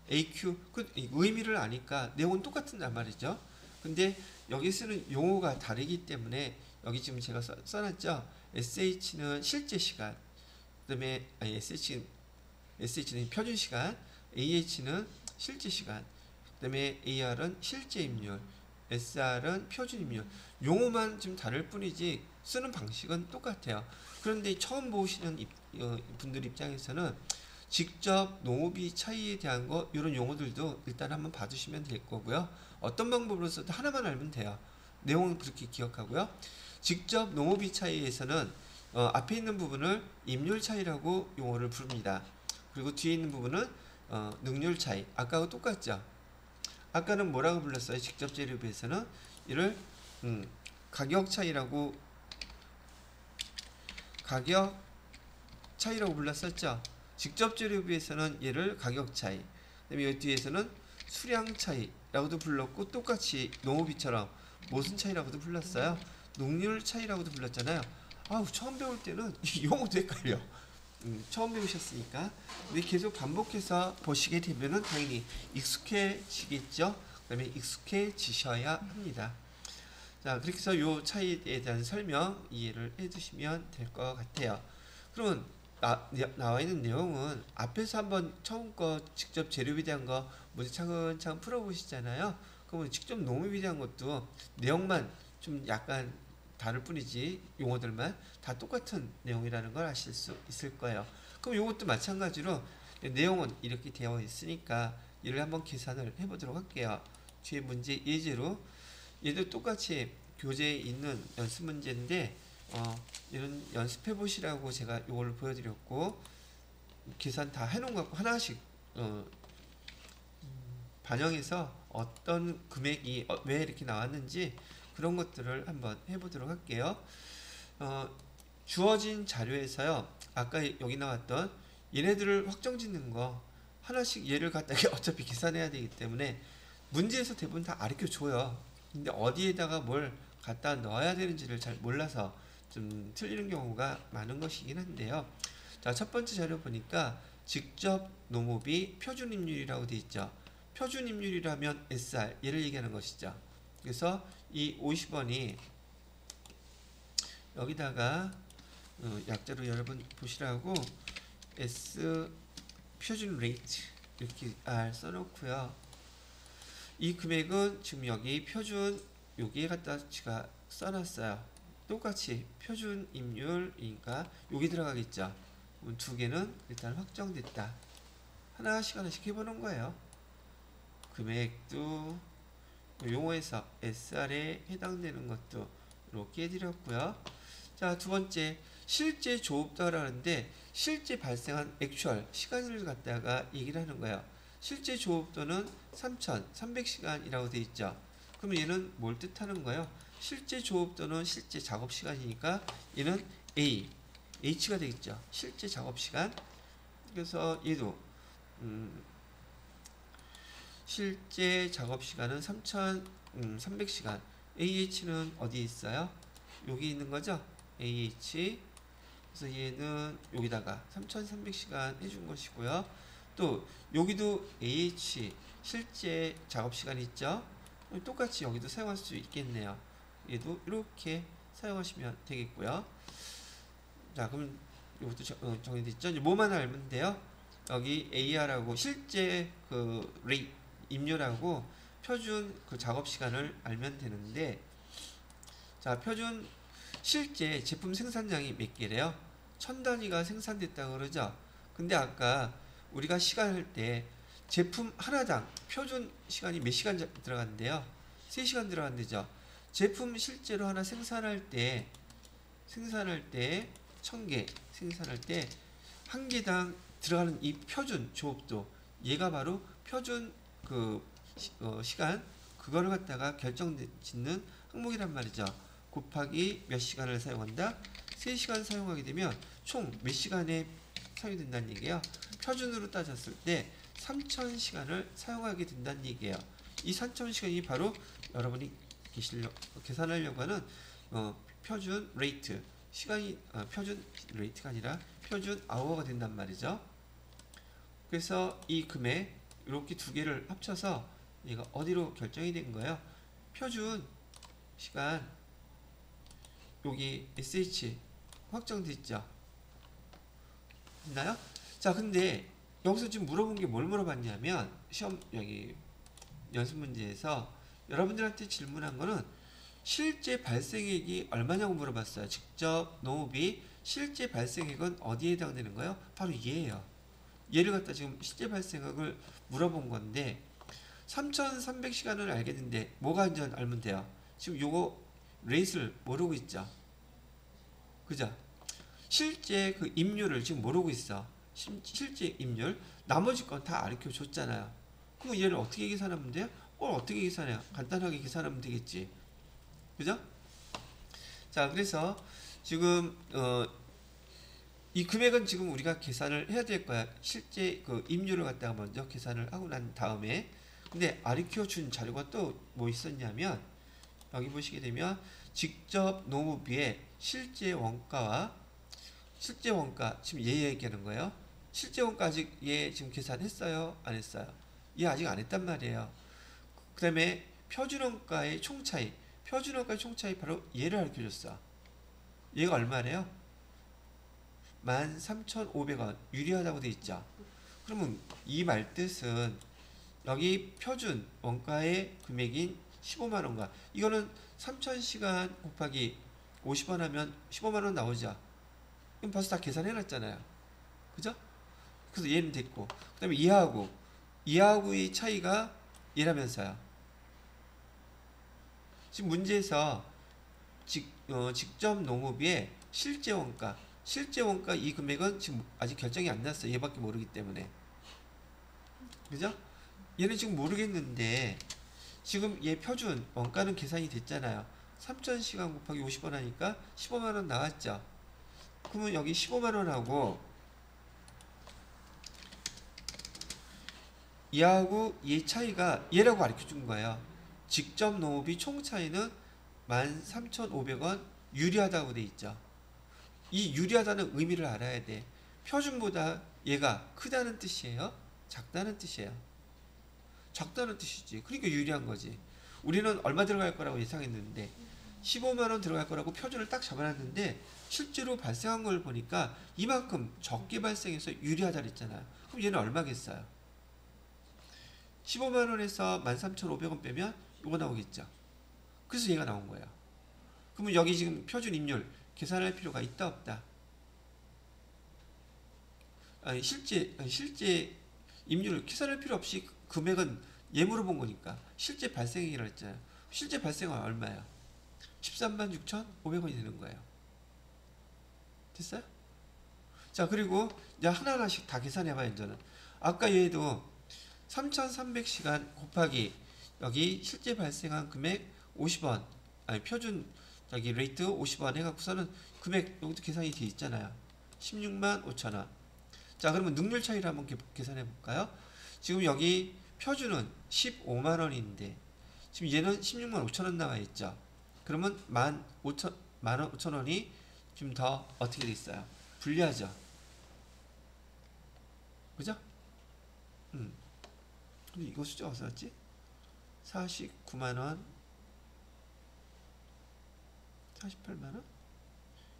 AQ 의미를 아니까 내용은 똑같은 말이죠. 근데 여기 쓰는 용어가 다르기 때문에 여기 지금 제가 써놨죠. SH는 실제 시간, 그다음에 SH는 표준 시간, AH는 실제 시간, 그다음에 AR은 실제 임률, SR은 표준 임률. 용어만 좀 다를 뿐이지 쓰는 방식은 똑같아요. 그런데 처음 보시는 분들 입장에서는 직접 노무비 차이에 대한 이런 용어들도 일단 한번 봐주시면 될 거고요. 어떤 방법으로 써도 하나만 알면 돼요. 내용은 그렇게 기억하고요. 직접 노무비 차이에서는 앞에 있는 부분을 임률 차이라고 용어를 부릅니다. 그리고 뒤에 있는 부분은 능률 차이. 아까하고 똑같죠? 아까는 뭐라고 불렀어요? 직접 재료비에서는 이를 가격 차이라고 불렀었죠. 직접 재료비에서는 얘를 가격 차이, 그다음에 이 뒤에서는 수량 차이라고도 불렀고, 똑같이 노무비처럼 무슨 차이라고도 불렀어요. 능률 차이라고도 불렀잖아요. 처음 배울 때는 이 용어도 헷갈려. 처음 배우셨으니까. 근데 계속 반복해서 보시게 되면은 당연히 익숙해지겠죠. 그다음에 익숙해지셔야 합니다. 자, 그렇게 해서 요 차이에 대한 설명 이해를 해주시면 될 것 같아요. 그러면 나와 있는 내용은 앞에서 한번 처음 거 직접 재료비에 대한 거 문제 차근차근 풀어보시잖아요. 그러면 직접 노무비에 대한 것도 내용만 좀 약간 다를 뿐이지 용어들만 다 똑같은 내용이라는 걸 아실 수 있을 거예요. 그럼 이것도 마찬가지로 내용은 이렇게 되어 있으니까 이를 한번 계산을 해보도록 할게요. 뒤에 문제 예제로 얘도 똑같이 교재에 있는 연습 문제인데 이런 연습해 보시라고 제가 이걸 보여드렸고, 계산 다 해놓은 것 같고 하나씩 반영해서 어떤 금액이 왜 이렇게 나왔는지 그런 것들을 한번 해보도록 할게요. 주어진 자료에서요, 아까 여기 나왔던 얘네들을 확정 짓는 거 하나씩 얘를 갖다가 어차피 계산해야 되기 때문에 문제에서 대부분 다 가르쳐 줘요. 근데 어디에다가 뭘 갖다 넣어야 되는지를 잘 몰라서 좀 틀리는 경우가 많은 것이긴 한데요. 자, 첫 번째 자료 보니까 직접 노무비 표준임률이라고 되어 있죠. 표준임률이라면 SR, 얘를 얘기하는 것이죠. 그래서 이 50원이 여기다가 약자로 여러분 보시라고 S 표준 레이트 이렇게 R 써놓고요. 이 금액은 지금 여기 표준 여기에 갖다 제가 써놨어요. 똑같이 표준 임률이니까 여기 들어가겠죠. 그럼 두 개는 일단 확정됐다. 하나씩 해보는 거예요. 금액도 용어에서 SR에 해당되는 것도 이렇게 해드렸고요. 자, 두 번째 실제 조업도라는데 실제 발생한 액츄얼 시간을 갖다가 얘기를 하는 거예요. 실제 조업도는 3,300시간이라고 되어 있죠. 그러면 얘는 뭘 뜻하는 거예요? 실제 조업도는 실제 작업 시간이니까 얘는 H가 되겠죠. 실제 작업 시간. 그래서 얘도 실제 작업 시간은 3,300시간. AH는 어디에 있어요? 여기 있는 거죠? AH. 그래서 얘는 여기다가 3,300시간 해준 것이고요. 또 여기도 AH 실제 작업 시간 있죠? 똑같이 여기도 사용할 수 있겠네요. 얘도 이렇게 사용하시면 되겠고요. 자, 그럼 이것도 정해져 있죠. 이제 뭐만 알면 돼요? 여기 AR하고 실제 그 레이 임료라고 표준 그 작업 시간을 알면 되는데, 자, 표준 실제 제품 생산량이 몇 개래요? 1000단위가 생산됐다고 그러죠. 근데 아까 우리가 시간 할 때 제품 하나당 표준 시간이 몇 시간 들어간대요? 3시간 들어간대죠. 제품 실제로 하나 생산할 때 1000개 생산할 때 한 개당 들어가는 이 표준 조업도, 얘가 바로 표준 그 시간, 그거를 갖다가 결정 짓는 항목이란 말이죠. 곱하기 몇 시간을 사용한다? 3시간 사용하게 되면 총 몇 시간에 사용이 된다는 얘기예요. 표준으로 따졌을 때 3000시간을 사용하게 된다는 얘기예요. 이 3000시간이 바로 여러분이 계산하려고 하는 표준 레이트 시간이, 표준 레이트가 아니라 표준 아워가 된단 말이죠. 그래서 이 금액 이렇게 두 개를 합쳐서 얘가 어디로 결정이 된 거예요? 표준 시간, 여기 SH 확정됐죠? 있나요? 자, 근데 여기서 지금 물어본 게 뭘 물어봤냐면, 시험 여기 연습 문제에서 여러분들한테 질문한 거는 실제 발생액이 얼마냐고 물어봤어요. 직접 농업이 실제 발생액은 어디에 해당되는 거예요? 바로 얘예요. 얘를 갖다 지금 실제 발생액을 물어본 건데, 3300시간을 알게 된데 뭐가 이제 알면 돼요? 지금 요거 레이스를 모르고 있죠. 그죠? 실제 그 임률을 지금 모르고 있어. 실제 임률. 나머지 건 다 가르쳐 줬잖아요. 그럼 얘를 어떻게 계산하면 돼요? 어떻게 계산해요? 간단하게 계산하면 되겠지. 그죠? 자, 그래서 지금 이 금액은 지금 우리가 계산을 해야 될 거야. 실제 그 임률을 갖다가 먼저 계산을 하고 난 다음에. 근데 가르쳐 준 자료가 또 뭐 있었냐면, 여기 보시게 되면 직접 농업비의 실제 원가 지금 얘 얘기하는 거예요. 실제 원가 아직 얘 지금 계산했어요? 안 했어요? 얘 아직 안 했단 말이에요. 그 다음에 표준원가의 총차이, 바로 얘를 알려줬어. 얘가 얼마래요? 13,500원 유리하다고 돼 있죠. 그러면 이 말뜻은 여기 표준 원가의 금액인 15만원과 이거는 3000시간 곱하기 50원 하면 15만원 나오죠. 그럼 벌써 다 계산해놨잖아요. 그죠? 그래서 얘는 됐고, 그 다음에 이하고의 차이가 얘라면서요. 지금 문제에서 직접 농업의 실제 원가 이 금액은 지금 아직 결정이 안 났어요. 얘밖에 모르기 때문에. 그죠? 얘는 지금 모르겠는데 지금 얘 표준 원가는 계산이 됐잖아요. 3000시간 곱하기 50원 하니까 15만원 나왔죠. 그러면 여기 15만원하고 얘하고 얘 차이가 얘라고 가르쳐 준 거예요. 직접 농업이 총 차이는 13,500원 유리하다고 돼 있죠. 이 유리하다는 의미를 알아야 돼. 표준보다 얘가 크다는 뜻이에요? 작다는 뜻이에요? 작다는 뜻이지. 그러니까 유리한 거지. 우리는 얼마 들어갈 거라고 예상했는데 15만원 들어갈 거라고 표준을 딱 잡아놨는데 실제로 발생한 걸 보니까 이만큼 적게 발생해서 유리하다 그랬잖아요. 그럼 얘는 얼마겠어요? 15만원에서 13,500원 빼면 이거 나오겠죠. 그래서 얘가 나온 거예요. 그러면 여기 지금 표준 임률 계산할 필요가 있다 없다? 실제 임률을 계산할 필요 없이 금액은 얘 물어본 거니까 실제 발생액이라고 했잖아요. 실제 발생은 얼마야? 136,500원이 되는 거예요. 됐어요? 자, 그리고 이제 하나하나씩 다 계산해봐요. 이제는 아까 얘도 3300시간 곱하기 여기 실제 발생한 금액 50원, 아니 표준 저기 레이트 50원 해갖고서는 금액 여기도 계산이 돼 있잖아요. 16만 5천원. 자, 그러면 능률 차이를 한번 계산해 볼까요? 지금 여기 표준은 15만원인데 지금 얘는 16만 5천원 나와 있죠. 그러면 15,000원이 좀 더 어떻게 돼 있어요? 불리하죠. 그죠? 근데 이거 숫자 어디서 왔지? 49만원, 48만원?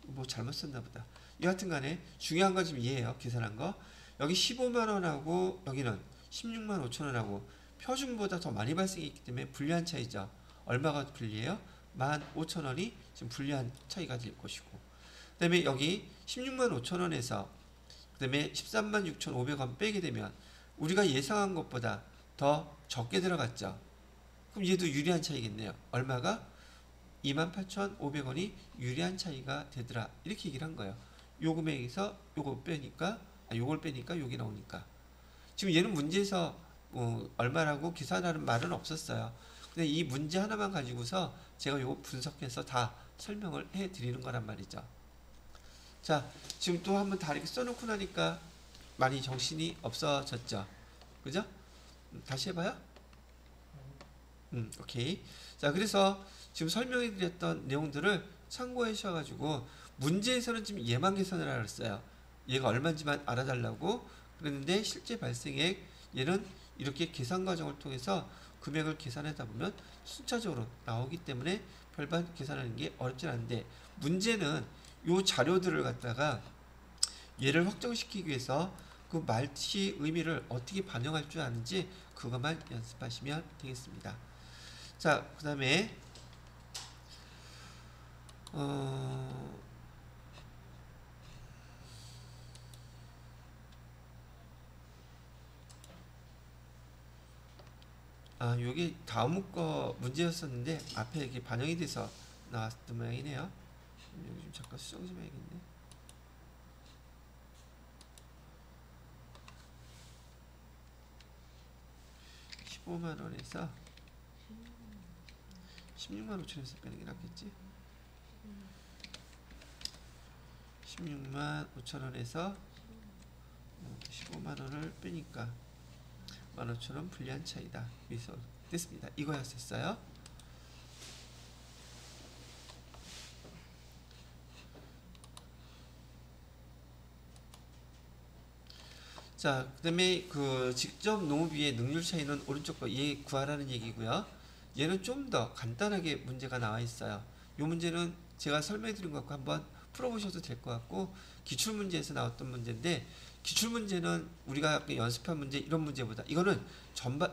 뭐 잘못 썼나 보다. 여하튼 간에 중요한 거 좀 이해해요. 계산한 거. 여기 15만원하고 여기는 16만 5천원하고 표준보다 더 많이 발생했기 때문에 불리한 차이죠. 얼마가 불리해요? 15,000원이 지금 불리한 차이가 될 것이고, 그 다음에 여기 16만 5천원에서 그 다음에 13만 6,500원 빼게 되면 우리가 예상한 것보다 더 적게 들어갔죠. 그럼 얘도 유리한 차이겠네요. 얼마가? 28,500원이 유리한 차이가 되더라. 이렇게 얘기를 한 거예요. 요 금액에서 요걸 빼니까 요게 나오니까. 지금 얘는 문제에서 얼마라고 계산하는 말은 없었어요. 근데 이 문제 하나만 가지고서 제가 요거 분석해서 다 설명을 해 드리는 거란 말이죠. 자, 지금 또 한번 다 이렇게 써놓고 나니까 많이 정신이 없어졌죠. 그죠? 다시 해봐요. 오케이. 자, 그래서 지금 설명해 드렸던 내용들을 참고해 주셔가지고 문제에서는 지금 얘만 계산을 알았어요. 얘가 얼마인지만 알아달라고 그랬는데 실제 발생액 얘는 이렇게 계산 과정을 통해서 금액을 계산하다 보면 순차적으로 나오기 때문에 별반 계산하는 게 어렵진 않은데, 문제는 요 자료들을 갖다가 얘를 확정시키기 위해서 그 말치 의미를 어떻게 반영할 줄 아는지 그것만 연습하시면 되겠습니다. 자, 그 다음에 요게 다음 거 문제였었는데 앞에 이렇게 반영이 돼서 나왔던 모양이네요. 여기 좀 잠깐 수정 좀 해야겠네. 15만원에서 16만 5천원에서 빼는 게 낫겠지. 16만 5천원에서 15만원을 빼니까 15,000원 불리한 차이다. 여기서 됐습니다. 이거였었어요. 자, 그 다음에 그 직접 농업비의 능률 차이는 오른쪽 거 얘 구하라는 얘기고요. 얘는 좀 더 간단하게 문제가 나와 있어요. 이 문제는 제가 설명해 드린 것 같고 한번 풀어보셔도 될 것 같고, 기출문제에서 나왔던 문제인데, 기출문제는 우리가 연습한 문제 이런 문제보다 이거는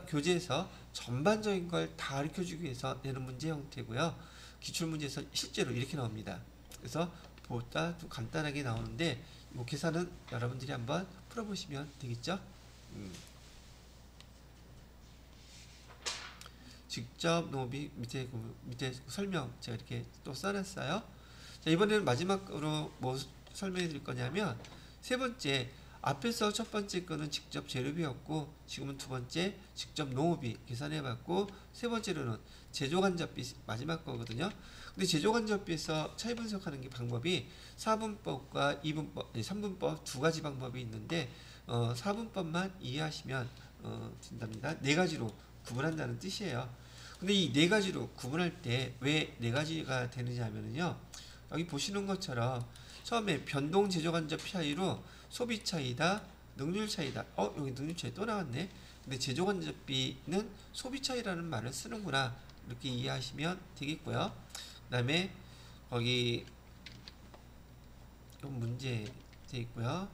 교재에서 전반적인 걸 다 가르쳐주기 위해서 내는 문제 형태고요. 기출문제에서 실제로 이렇게 나옵니다. 그래서 보다 좀 간단하게 나오는데 이 계산은 여러분들이 한번 풀어보시면 되겠죠. 직접 농업이 밑에 설명 제가 이렇게 또 써놨어요. 자, 이번에는 마지막으로 뭐 설명해 드릴 거냐면, 세 번째, 앞에서 첫 번째 거는 직접 재료비였고 지금은 두 번째 직접 농업비 계산해 봤고, 세 번째로는 제조간접비 마지막 거거든요. 근데 제조간접비에서 차이 분석하는 게 방법이 4분법과 3분법 두 가지 방법이 있는데 4분법만 이해하시면 된답니다. 네 가지로 구분한다는 뜻이에요. 근데 이 네 가지로 구분할 때 왜 네 가지가 되느냐 하면요, 여기 보시는 것처럼 처음에 변동 제조간접 차이로 소비 차이다, 능률 차이다. 여기 능률 차이 또 나왔네. 근데 제조간접비는 소비 차이라는 말을 쓰는구나. 이렇게 이해하시면 되겠고요. 그 다음에 거기 문제 돼 있고요.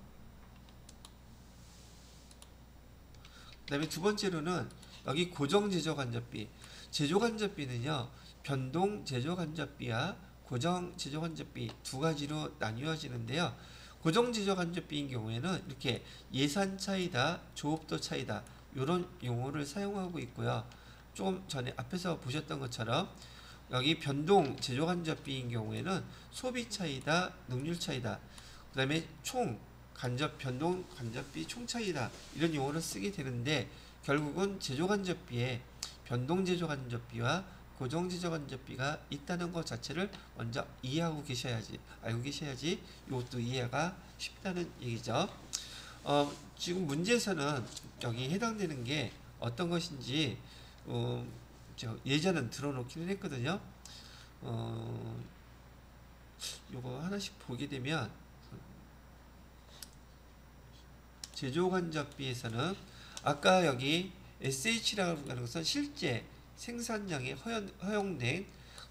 그 다음에 두 번째로는 여기 고정 제조간접비. 제조간접비는요, 변동 제조간접비와 고정 제조간접비 두 가지로 나뉘어지는데요. 고정 제조간접비인 경우에는 이렇게 예산 차이다, 조업도 차이다 이런 용어를 사용하고 있고요. 조금 전에 앞에서 보셨던 것처럼 여기 변동 제조간접비인 경우에는 소비 차이다, 능률 차이다, 그 다음에 총 간접 변동 간접비 총 차이다 이런 용어를 쓰게 되는데, 결국은 제조간접비에 변동 제조간접비와 고정 제조간접비가 있다는 것 자체를 먼저 이해하고 계셔야지, 알고 계셔야지 이것도 이해가 쉽다는 얘기죠. 지금 문제에서는 여기 해당되는 게 어떤 것인지 예전은 들어놓기는 했거든요. 요거 하나씩 보게 되면, 제조간접비에서는 아까 여기 SH라고 하는 것은 실제 생산량에 허용된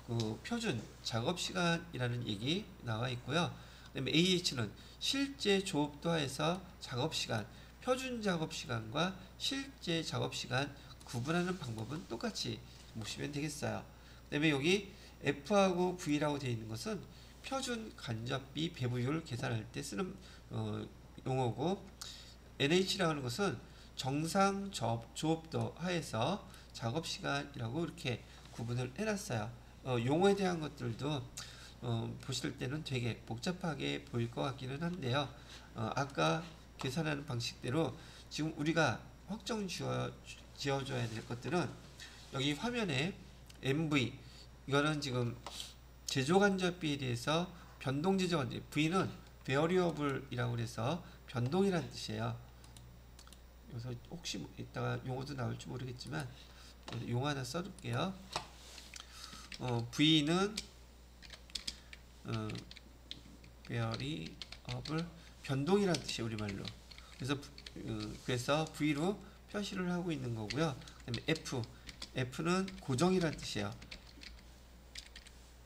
그 표준 작업 시간이라는 얘기 나와 있고요. 그다음에 AH는 실제 조업도하에서 작업 시간, 표준 작업 시간과 실제 작업 시간 구분하는 방법은 똑같이 보시면 되겠어요. 그다음에 여기 F하고 V라고 되어 있는 것은 표준 간접비 배부율 계산할 때 쓰는 용어고, NH라고 하는 것은 정상 조업도 하에서 작업 시간이라고 이렇게 구분을 해놨어요. 용어에 대한 것들도 보실 때는 되게 복잡하게 보일 것 같기는 한데요. 아까 계산하는 방식대로 지금 우리가 확정 지어줘야 될 것들은 여기 화면에 MV, 이거는 지금 제조간접비에 대해서 변동 제조간접, V는 variable이라고 해서 변동이라는 뜻이에요. 그래서 혹시 이따가 용어도 나올지 모르겠지만 용어 하나 써둘게요. V는 variable, 변동이라는 뜻이에요, 우리말로. 그래서 V로 표시를 하고 있는 거고요. 그다음에 F는 고정이라는 뜻이에요.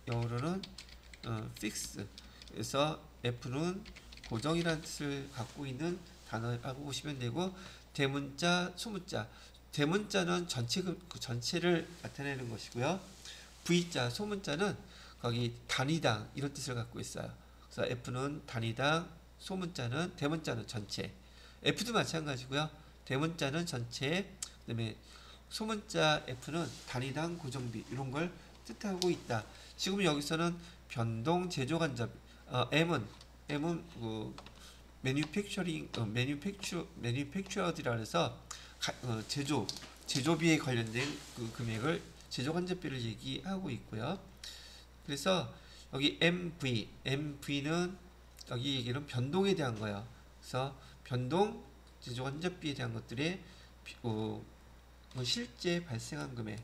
영어로는 fix. 그래서 F는 고정이라는 뜻을 갖고 있는 단어라고 보시면 되고, 대문자, 소문자. 대문자는 전체를 나타내는 것이고요. V자, 소문자는 거기 단위당 이런 뜻을 갖고 있어요. 그래서 F는 단위당, 대문자는 전체. F도 마찬가지고요. 대문자는 전체, 그다음에 소문자 F는 단위당 고정비, 이런 걸 뜻하고 있다. 지금 여기서는 변동 제조 간접, M은 그 manufactured이라 해서 제조비에 관련된 그 금액을 제조 간접비를 얘기하고 있고요. 그래서 여기 MV는 여기 얘기는 변동에 대한 거예요. 그래서 변동 제조 간접비에 대한 것들의 실제 발생한 금액.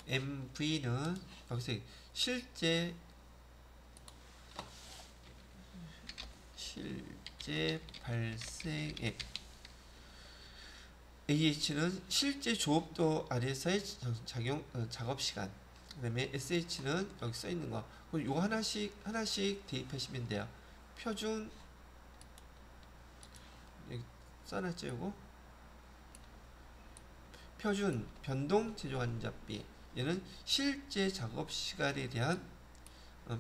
MV는 거기서 실제 발생액. AH는 실제 조업도 안에서의 작업 시간. 그다음에 SH는 여기 써 있는 거. 요거 하나씩 대입하시면 돼요. 표준, 여기 써놨죠, 요거. 표준 변동 제조 간접비. 얘는 실제 작업 시간에 대한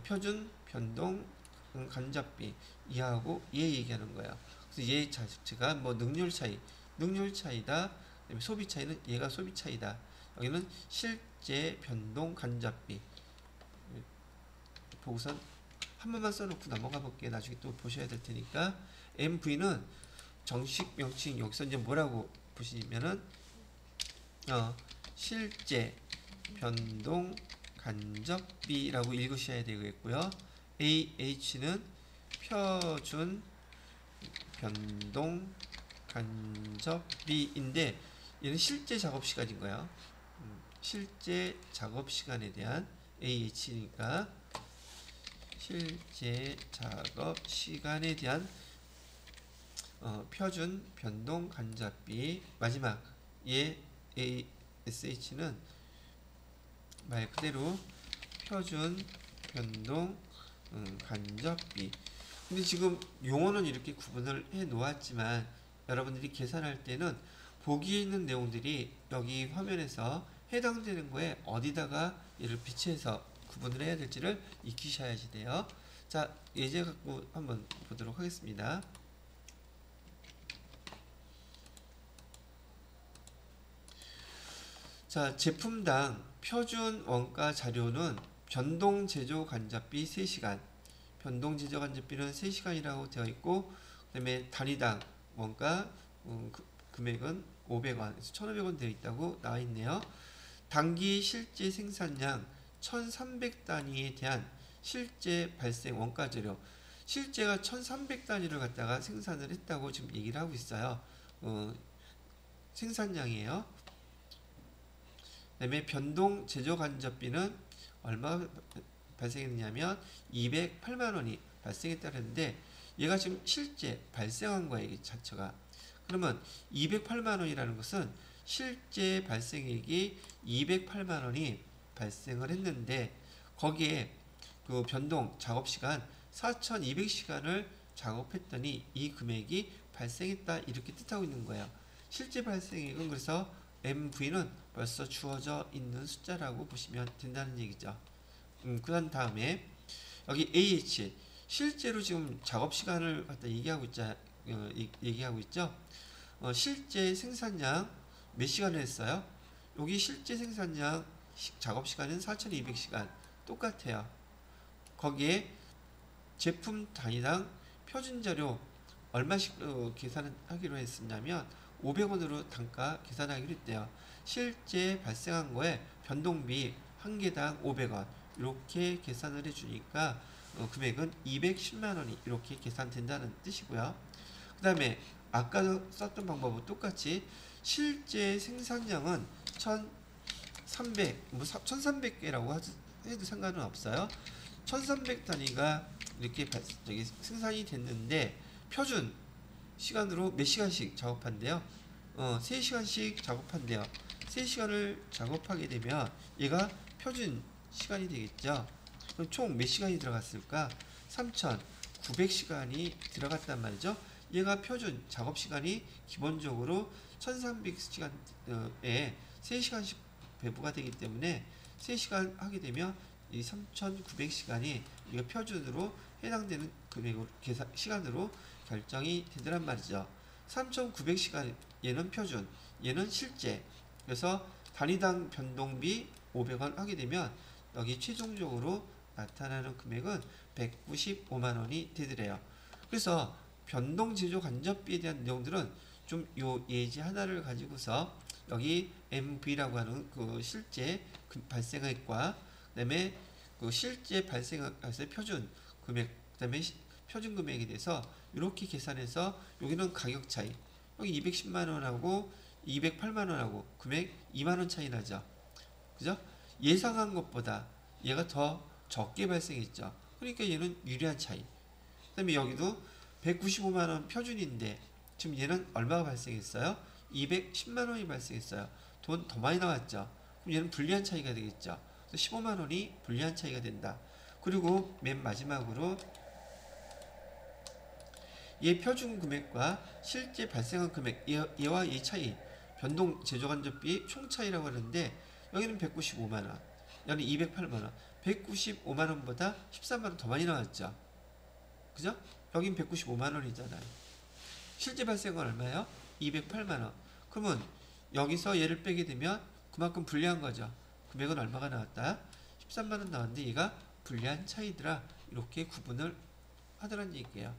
표준 변동 간접비, 이하고 얘 얘기하는 거예요. 그래서 얘 자체가 뭐 능률 차이다. 소비 차이는 얘가 소비 차이다. 여기는 실제 변동 간접비. 보고선 한 번만 써놓고 넘어가 볼게요. 나중에 또 보셔야 될 테니까. MV는 정식 명칭, 여기서 이제 뭐라고 보시면은 실제 변동 간접비라고 읽으셔야 되겠고요. AH는 표준 변동 간접비인데 얘는 실제 작업 시간인 거야. 실제 작업 시간에 대한 AH니까 실제 작업 시간에 대한 표준 변동 간접비. 마지막 얘 SH는 말 그대로 표준 변동 간접비. 근데 지금 용어는 이렇게 구분을 해 놓았지만 여러분들이 계산할 때는 보기에 있는 내용들이 여기 화면에서 해당되는 거에 어디다가 얘를 비치해서 구분을 해야 될지를 익히셔야지 돼요. 자, 예제 갖고 한번 보도록 하겠습니다. 자, 제품당 표준 원가 자료는 변동 제조 간접비 3시간, 변동 제조 간접비는 3시간이라고 되어 있고, 그 다음에 단위당 원가 금액은 500원, 1,500원 되어 있다고 나와 있네요. 단기 실제 생산량 1,300단위에 대한 실제 발생 원가 재료. 실제가 1,300단위를 갖다가 생산을 했다고 지금 얘기를 하고 있어요. 생산량이에요. 그 다음에 변동 제조 간접비는 얼마 발생했냐면 208만원이 발생했다는데 얘가 지금 실제 발생한 거예요, 이 자체가. 그러면 208만원이라는 것은 실제 발생액이 208만 원이 발생을 했는데 거기에 그 변동 작업시간 4,200시간을 작업했더니 이 금액이 발생했다 이렇게 뜻하고 있는 거예요. 실제 발생액은 그래서 MV는 벌써 주어져 있는 숫자라고 보시면 된다는 얘기죠. 그 다음에 여기 AH 실제로 지금 작업시간을 갖다 얘기하고 있죠. 실제 생산량 몇 시간을 했어요? 여기 실제 생산량 작업시간은 4,200시간 똑같아요. 거기에 제품 단위당 표준자료 얼마씩 계산하기로 했었냐면 500원으로 단가 계산하기로 했대요. 실제 발생한 거에 변동비 한 개당 500원 이렇게 계산을 해주니까 금액은 210만원이 이렇게 계산된다는 뜻이고요. 그 다음에 아까 썼던 방법은 똑같이 실제 생산량은 1300개라고 해도 상관은 없어요. 1300 단위가 이렇게 생산이 됐는데 표준 시간으로 몇 시간씩 작업한대요? 3시간씩 작업한대요. 3시간을 작업하게 되면 얘가 표준 시간이 되겠죠. 그럼 총 몇 시간이 들어갔을까? 3,900시간이 들어갔단 말이죠. 얘가 표준 작업 시간이 기본적으로 1300시간에 3시간씩 배부가 되기 때문에 3시간 하게 되면 이 3900시간이 이거 표준으로 해당되는 금액으로 시간으로 결정이 되더란 말이죠. 3900시간 얘는 표준, 얘는 실제. 그래서 단위당 변동비 500원 하게 되면 여기 최종적으로 나타나는 금액은 195만원이 되더래요. 그래서 변동제조 간접비에 대한 내용들은 좀 요 예지 하나를 가지고서 여기 MV라고 하는 그 실제 발생액과 그다음에 그 실제 발생액의 표준 금액 그다음에 표준 금액에 대해서 이렇게 계산해서 여기는 가격 차이 여기 210만원하고 208만원하고 금액 2만원 차이 나죠. 그죠? 예상한 것보다 얘가 더 적게 발생했죠. 그러니까 얘는 유리한 차이. 그 다음에 여기도 195만원 표준인데 지금 얘는 얼마가 발생했어요? 210만원이 발생했어요. 돈 더 많이 나왔죠. 그럼 얘는 불리한 차이가 되겠죠. 그래서 15만원이 불리한 차이가 된다. 그리고 맨 마지막으로 얘 표준 금액과 실제 발생한 금액 얘와 얘 차이 변동 제조간접비 총 차이라고 하는데 여기는 195만원 여기는 208만원 195만원보다 13만원 더 많이 나왔죠. 그죠? 여긴 195만원이잖아요. 실제 발생은 얼마예요? 208만원. 그러면 여기서 얘를 빼게 되면 그만큼 불리한 거죠. 금액은 얼마가 나왔다? 13만원 나왔는데 얘가 불리한 차이더라. 이렇게 구분을 하더란 얘기예요.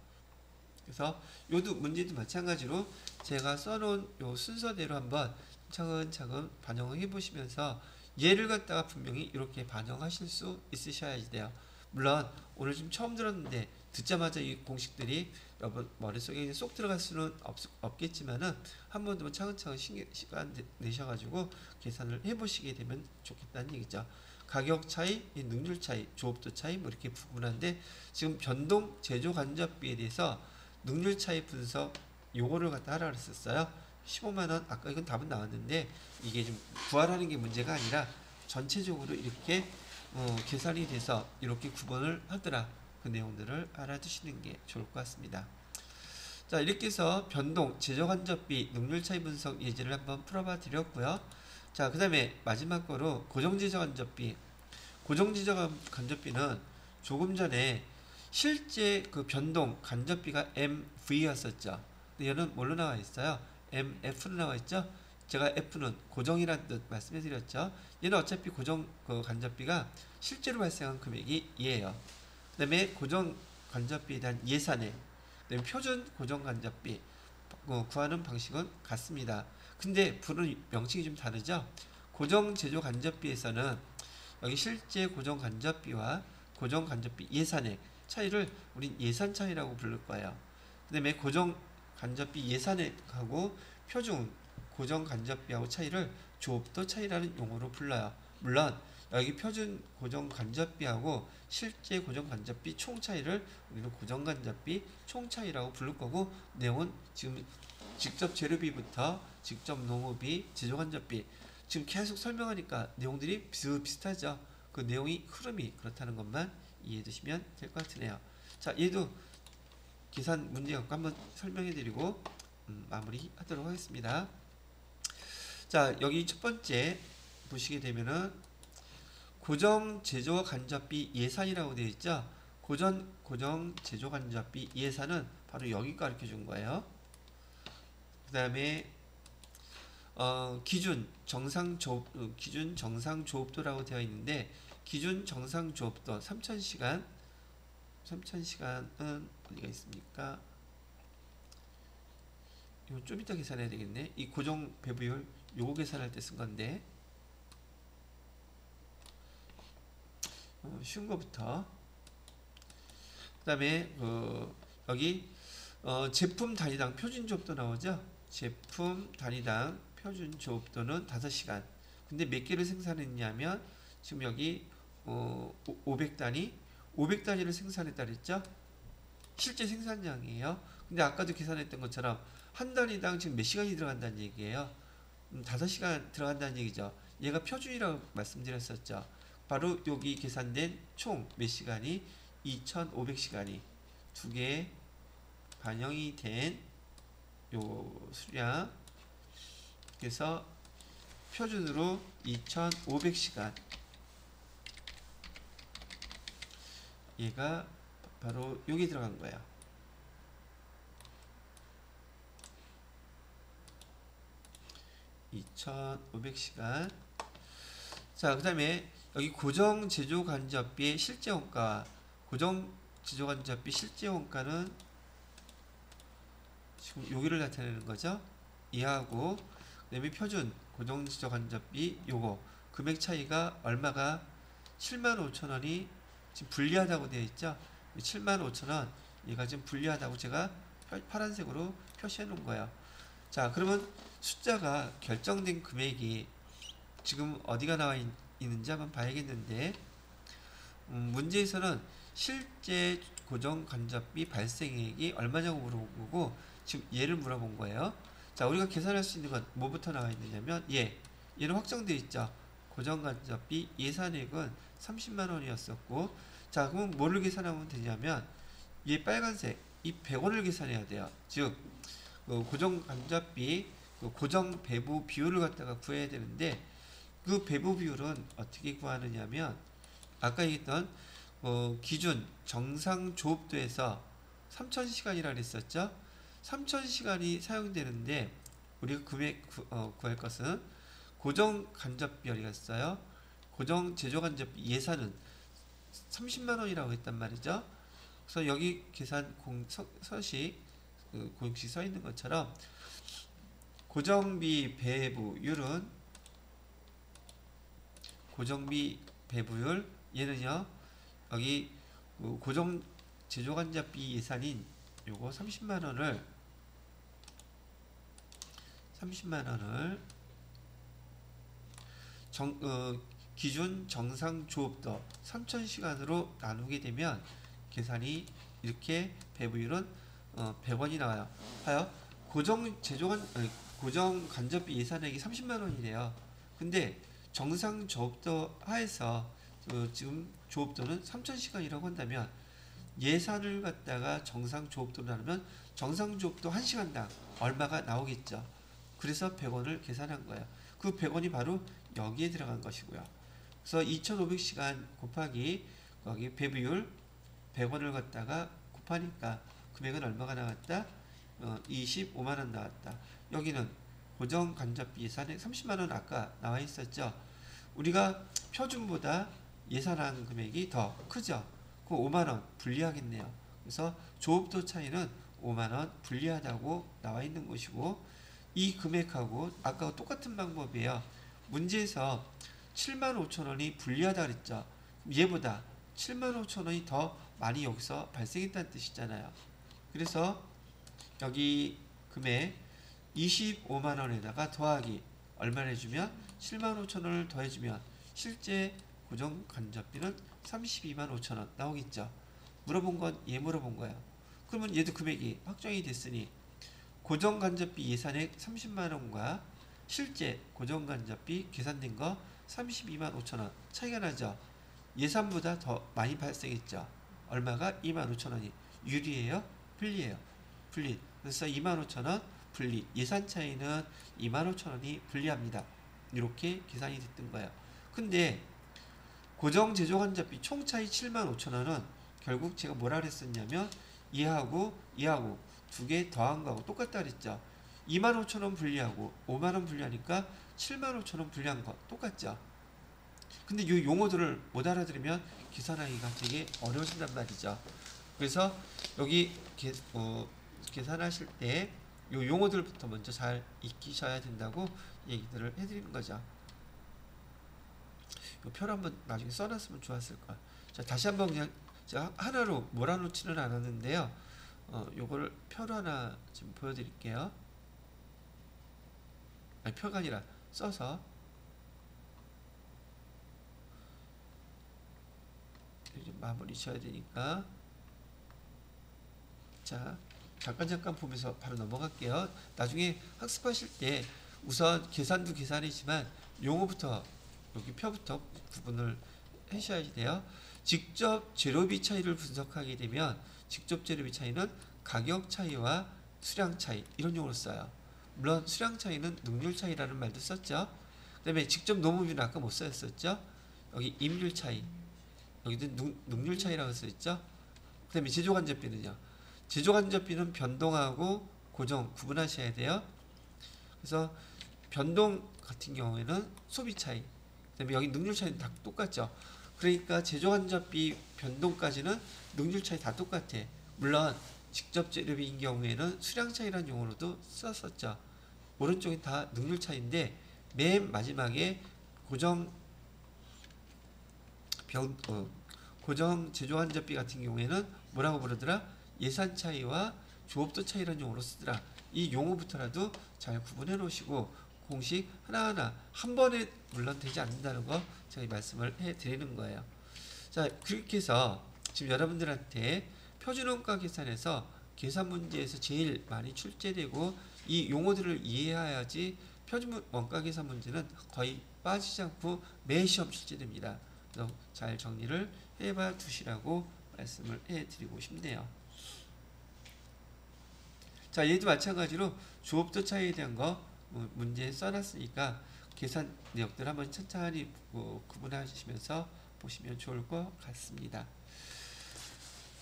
그래서 요도 문제도 마찬가지로 제가 써놓은 요 순서대로 한번 차근차근 반영을 해보시면서 얘를 갖다가 분명히 이렇게 반영하실 수 있으셔야 돼요. 물론 오늘 좀 처음 들었는데 듣자마자 이 공식들이 여러분 머릿속에 쏙 들어갈 수는 없겠지만은 한 번 더 차근차근 시간 내셔가지고 계산을 해보시게 되면 좋겠다는 얘기죠. 가격 차이, 능률 차이, 조업도 차이 뭐 이렇게 구분한데 지금 변동 제조 간접비에 대해서 능률 차이 분석 요거를 갖다 하라 그랬었어요. 15만원 아까 이건 답은 나왔는데 이게 좀 구하라는 게 문제가 아니라 전체적으로 이렇게 계산이 돼서 이렇게 구분을 하더라. 그 내용들을 알아두시는 게 좋을 것 같습니다. 자, 이렇게 해서 변동, 제조간접비, 능률 차이 분석 예제를 한번 풀어봐 드렸고요. 자, 그 다음에 마지막 거로 고정제조간접비. 고정제조간접비는 조금 전에 실제 그 변동 간접비가 MV였었죠. 근데 얘는 뭘로 나와 있어요? MF로 나와 있죠? 제가 F는 고정이라는 뜻 말씀해 드렸죠. 얘는 어차피 고정 그 간접비가 실제로 발생한 금액이 얘예요. 그 다음에 고정 간접비에 대한 예산액, 그다음에 표준 고정 간접비 구하는 방식은 같습니다. 근데 부르는 명칭이 좀 다르죠. 고정 제조 간접비에서는 여기 실제 고정 간접비와 고정 간접비 예산액 차이를 우린 예산 차이라고 부를 거예요. 그 다음에 고정 간접비 예산액하고 표준 고정 간접비하고 차이를 조업도 차이라는 용어로 불러요. 물론 여기 표준 고정 간접비하고 실제 고정 간접비 총 차이를 우리는 고정 간접비 총 차이라고 부를 거고 내용은 지금 직접 재료비부터 직접 농업비, 제조간접비 지금 계속 설명하니까 내용들이 비슷하죠. 그 내용이 흐름이 그렇다는 것만 이해해 두시면 될 것 같으네요. 자, 얘도 계산 문제 갖고 한번 설명해 드리고 마무리 하도록 하겠습니다. 자, 여기 첫 번째 보시게 되면은 고정 제조 간접비 예산이라고 되어 있죠. 고정 제조 간접비 예산은 바로 여기 가르쳐 준 거예요. 그 다음에 기준 정상 조업도라고 되어 있는데, 기준 정상 조업도 3000시간은 어디가 있습니까? 이거 좀 이따 계산해야 되겠네. 이 고정 배부율 요거 계산할 때 쓴 건데, 쉬운 거부터. 그 다음에 여기 제품 단위당 표준 조업도 나오죠. 제품 단위당 표준 조업도는 5시간. 근데 몇 개를 생산했냐면 지금 여기 500단위를 생산했다 그랬죠. 실제 생산량이에요. 근데 아까도 계산했던 것처럼 한 단위당 지금 몇 시간이 들어간다는 얘기예요. 5시간 들어간다는 얘기죠. 얘가 표준이라고 말씀드렸었죠. 바로 여기 계산된 총 몇 시간이 2500시간이 두 개 반영이 된 요 수량. 그래서 표준으로 2500시간, 얘가 바로 여기 들어간 거예요. (2500시간) 자, 그 다음에 여기 고정 제조 간접비의 실제 원가, 고정 제조 간접비 실제 원가는 지금 여기를 나타내는 거죠. 이하고 그다음에 표준 고정 제조 간접비 요거 금액 차이가 얼마가 75,000원이 지금 불리하다고 되어 있죠. 75,000원 얘가 지금 불리하다고 제가 파란색으로 표시해 놓은 거예요. 자, 그러면 숫자가 결정된 금액이 지금 어디가 나와 있는지 한번 봐야겠는데, 문제에서는 실제 고정 간접비 발생액이 얼마냐고 물어본 거고, 지금 얘를 물어본 거예요. 자, 우리가 계산할 수 있는 건 뭐부터 나와 있느냐면 얘는 확정되어 있죠. 고정 간접비 예산액은 30만 원이었었고, 자, 그럼 뭐를 계산하면 되냐면 얘 빨간색 이 100원을 계산해야 돼요. 즉 고정 간접비 고정 배부 비율을 갖다가 구해야 되는데, 그 배부 비율은 어떻게 구하느냐면 아까 얘기했던 기준 정상 조업도에서 3000시간이라 그랬었죠. 3000시간이 사용되는데 우리가 구할 것은 고정 간접비율이었어요. 고정 제조 간접비 예산은 30만원이라고 했단 말이죠. 그래서 여기 계산 서식 공식 써 있는 것처럼 고정비 배부율은 얘는요, 여기 고정 제조간접비 예산인 요거 30만원을 기준 정상 조업도 3000시간으로 나누게 되면 계산이 이렇게 배부율은 100원이 나와요. 하여 고정 간접비 예산액이 30만원이래요. 근데 정상 조업도 하에서 지금 조업도는 3000시간이라고 한다면 예산을 갖다가 정상 조업도로 나누면 정상 조업도 1시간당 얼마가 나오겠죠. 그래서 100원을 계산한 거예요. 그 100원이 바로 여기에 들어간 것이고요. 그래서 2500시간 곱하기 거기 배부율 100원을 갖다가 곱하니까 금액은 얼마가 나왔다? 25만원 나왔다. 여기는 고정 간접비 예산액 30만원 아까 나와 있었죠. 우리가 표준보다 예산한 금액이 더 크죠. 그 5만원 불리하겠네요. 그래서 조업도 차이는 5만원 불리하다고 나와 있는 것이고, 이 금액하고 아까와 똑같은 방법이에요. 문제에서 75,000원이 불리하다 그랬죠. 얘보다 75,000원이 더 많이 여기서 발생했다는 뜻이잖아요. 그래서 여기 금액 25만원에다가 더하기 얼마를 해주면 75,000원을 더해주면 실제 고정 간접비는 32만 5천원 나오겠죠. 물어본 건 얘 물어본 거예요. 그러면 얘도 금액이 확정이 됐으니 고정간접비 예산액 30만 원과 실제 고정간접비 계산된 거 32만 5천 원 차이가 나죠. 예산보다 더 많이 발생했죠. 얼마가? 2만 5천 원이 유리해요? 불리해요? 불리. 그래서 2만 5천 원 불리. 예산 차이는 2만 5천 원이 불리합니다. 이렇게 계산이 됐던 거예요. 근데 고정 제조간접비 총 차이 7만 5천 원은 결국 제가 뭐라 그랬었냐면 이하고 두 개 더한 거하고 똑같다 그랬죠. 2만 5천 원 분리하고 5만 원 분리하니까 7만 5천 원 분리한 거 똑같죠. 근데 이 용어들을 못 알아들으면 계산하기가 되게 어려워진단 말이죠. 그래서 여기 계산하실 때 이 용어들부터 먼저 잘 익히셔야 된다고 얘기들을 해드리는 거죠. 이 표를 한번 나중에 써놨으면 좋았을 거야. 자, 다시 한번 그냥 제가 하나로 몰아놓지는 않았는데요. 요거를 표로 하나 지금 보여드릴게요. 아니, 표가 아니라 써서. 이제 마무리 쳐야 되니까. 자, 잠깐 보면서 바로 넘어갈게요. 나중에 학습하실 때 우선 계산도 계산이지만 용어부터 여기 표부터 구분을 하셔야 돼요. 직접 재료비 차이를 분석하게 되면 직접 재료비 차이는 가격 차이와 수량 차이 이런 용어로 써요. 물론 수량 차이는 능률 차이라는 말도 썼죠. 그 다음에 직접 노무비는 아까 못 썼었죠. 여기 임률 차이, 여기도 능률 차이라고 써있죠. 그 다음에 제조간접비는요. 제조간접비는 변동하고 고정 구분하셔야 돼요. 그래서 변동 같은 경우에는 소비 차이, 그 다음에 여기 능률 차이는 다 똑같죠. 그러니까 제조간접비 변동까지는 능률 차이 다 똑같아. 물론 직접 재료비인 경우에는 수량 차이라는 용어로도 썼었죠. 오른쪽이 다 능률 차이인데 맨 마지막에 고정 제조간접비 같은 경우에는 뭐라고 부르더라? 예산 차이와 조업도 차이라는 용어로 쓰더라. 이 용어부터라도 잘 구분해 놓으시고 공식 하나하나 한 번에 물론 되지 않는다는 거 제가 말씀을 해 드리는 거예요. 자, 그렇게 해서 지금 여러분들한테 표준원가 계산에서 계산 문제에서 제일 많이 출제되고 이 용어들을 이해해야지 표준원가 계산 문제는 거의 빠지지 않고 매 시험 출제됩니다. 그래서 잘 정리를 해봐 두시라고 말씀을 해드리고 싶네요. 자, 얘도 마찬가지로 조업도 차이에 대한 거 문제에 써놨으니까 계산 내역들 한번 천천히 구분하시면서 보시면 좋을 것 같습니다.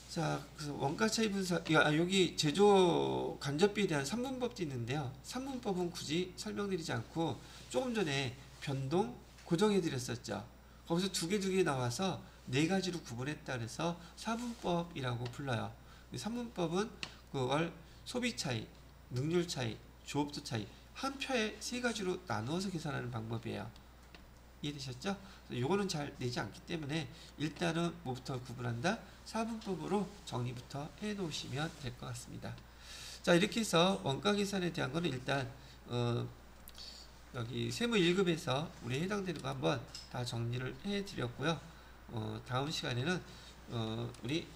자, 그래서 원가 차이 분석, 여기 제조 간접비에 대한 3분법도 있는데요. 3분법은 굳이 설명드리지 않고 조금 전에 변동, 고정해 드렸었죠. 거기서 두 개 나와서 네 가지로 구분했다 그래서 4분법이라고 불러요. 3분법은 그걸 소비 차이, 능률 차이, 조업도 차이 한 표에 세 가지로 나누어서 계산하는 방법이에요. 이해되셨죠? 요거는 잘 내지 않기 때문에 일단은 뭐부터 구분한다? 4분법으로 정리부터 해 놓으시면 될 것 같습니다. 자, 이렇게 해서 원가 계산에 대한 거는 일단 여기 세무 1급에서 우리 해당되는 거 한번 다 정리를 해 드렸고요. 다음 시간에는 우리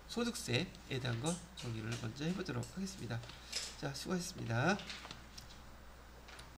소득세에 대한 거 정리를 먼저 해보도록 하겠습니다. 자, 수고하셨습니다.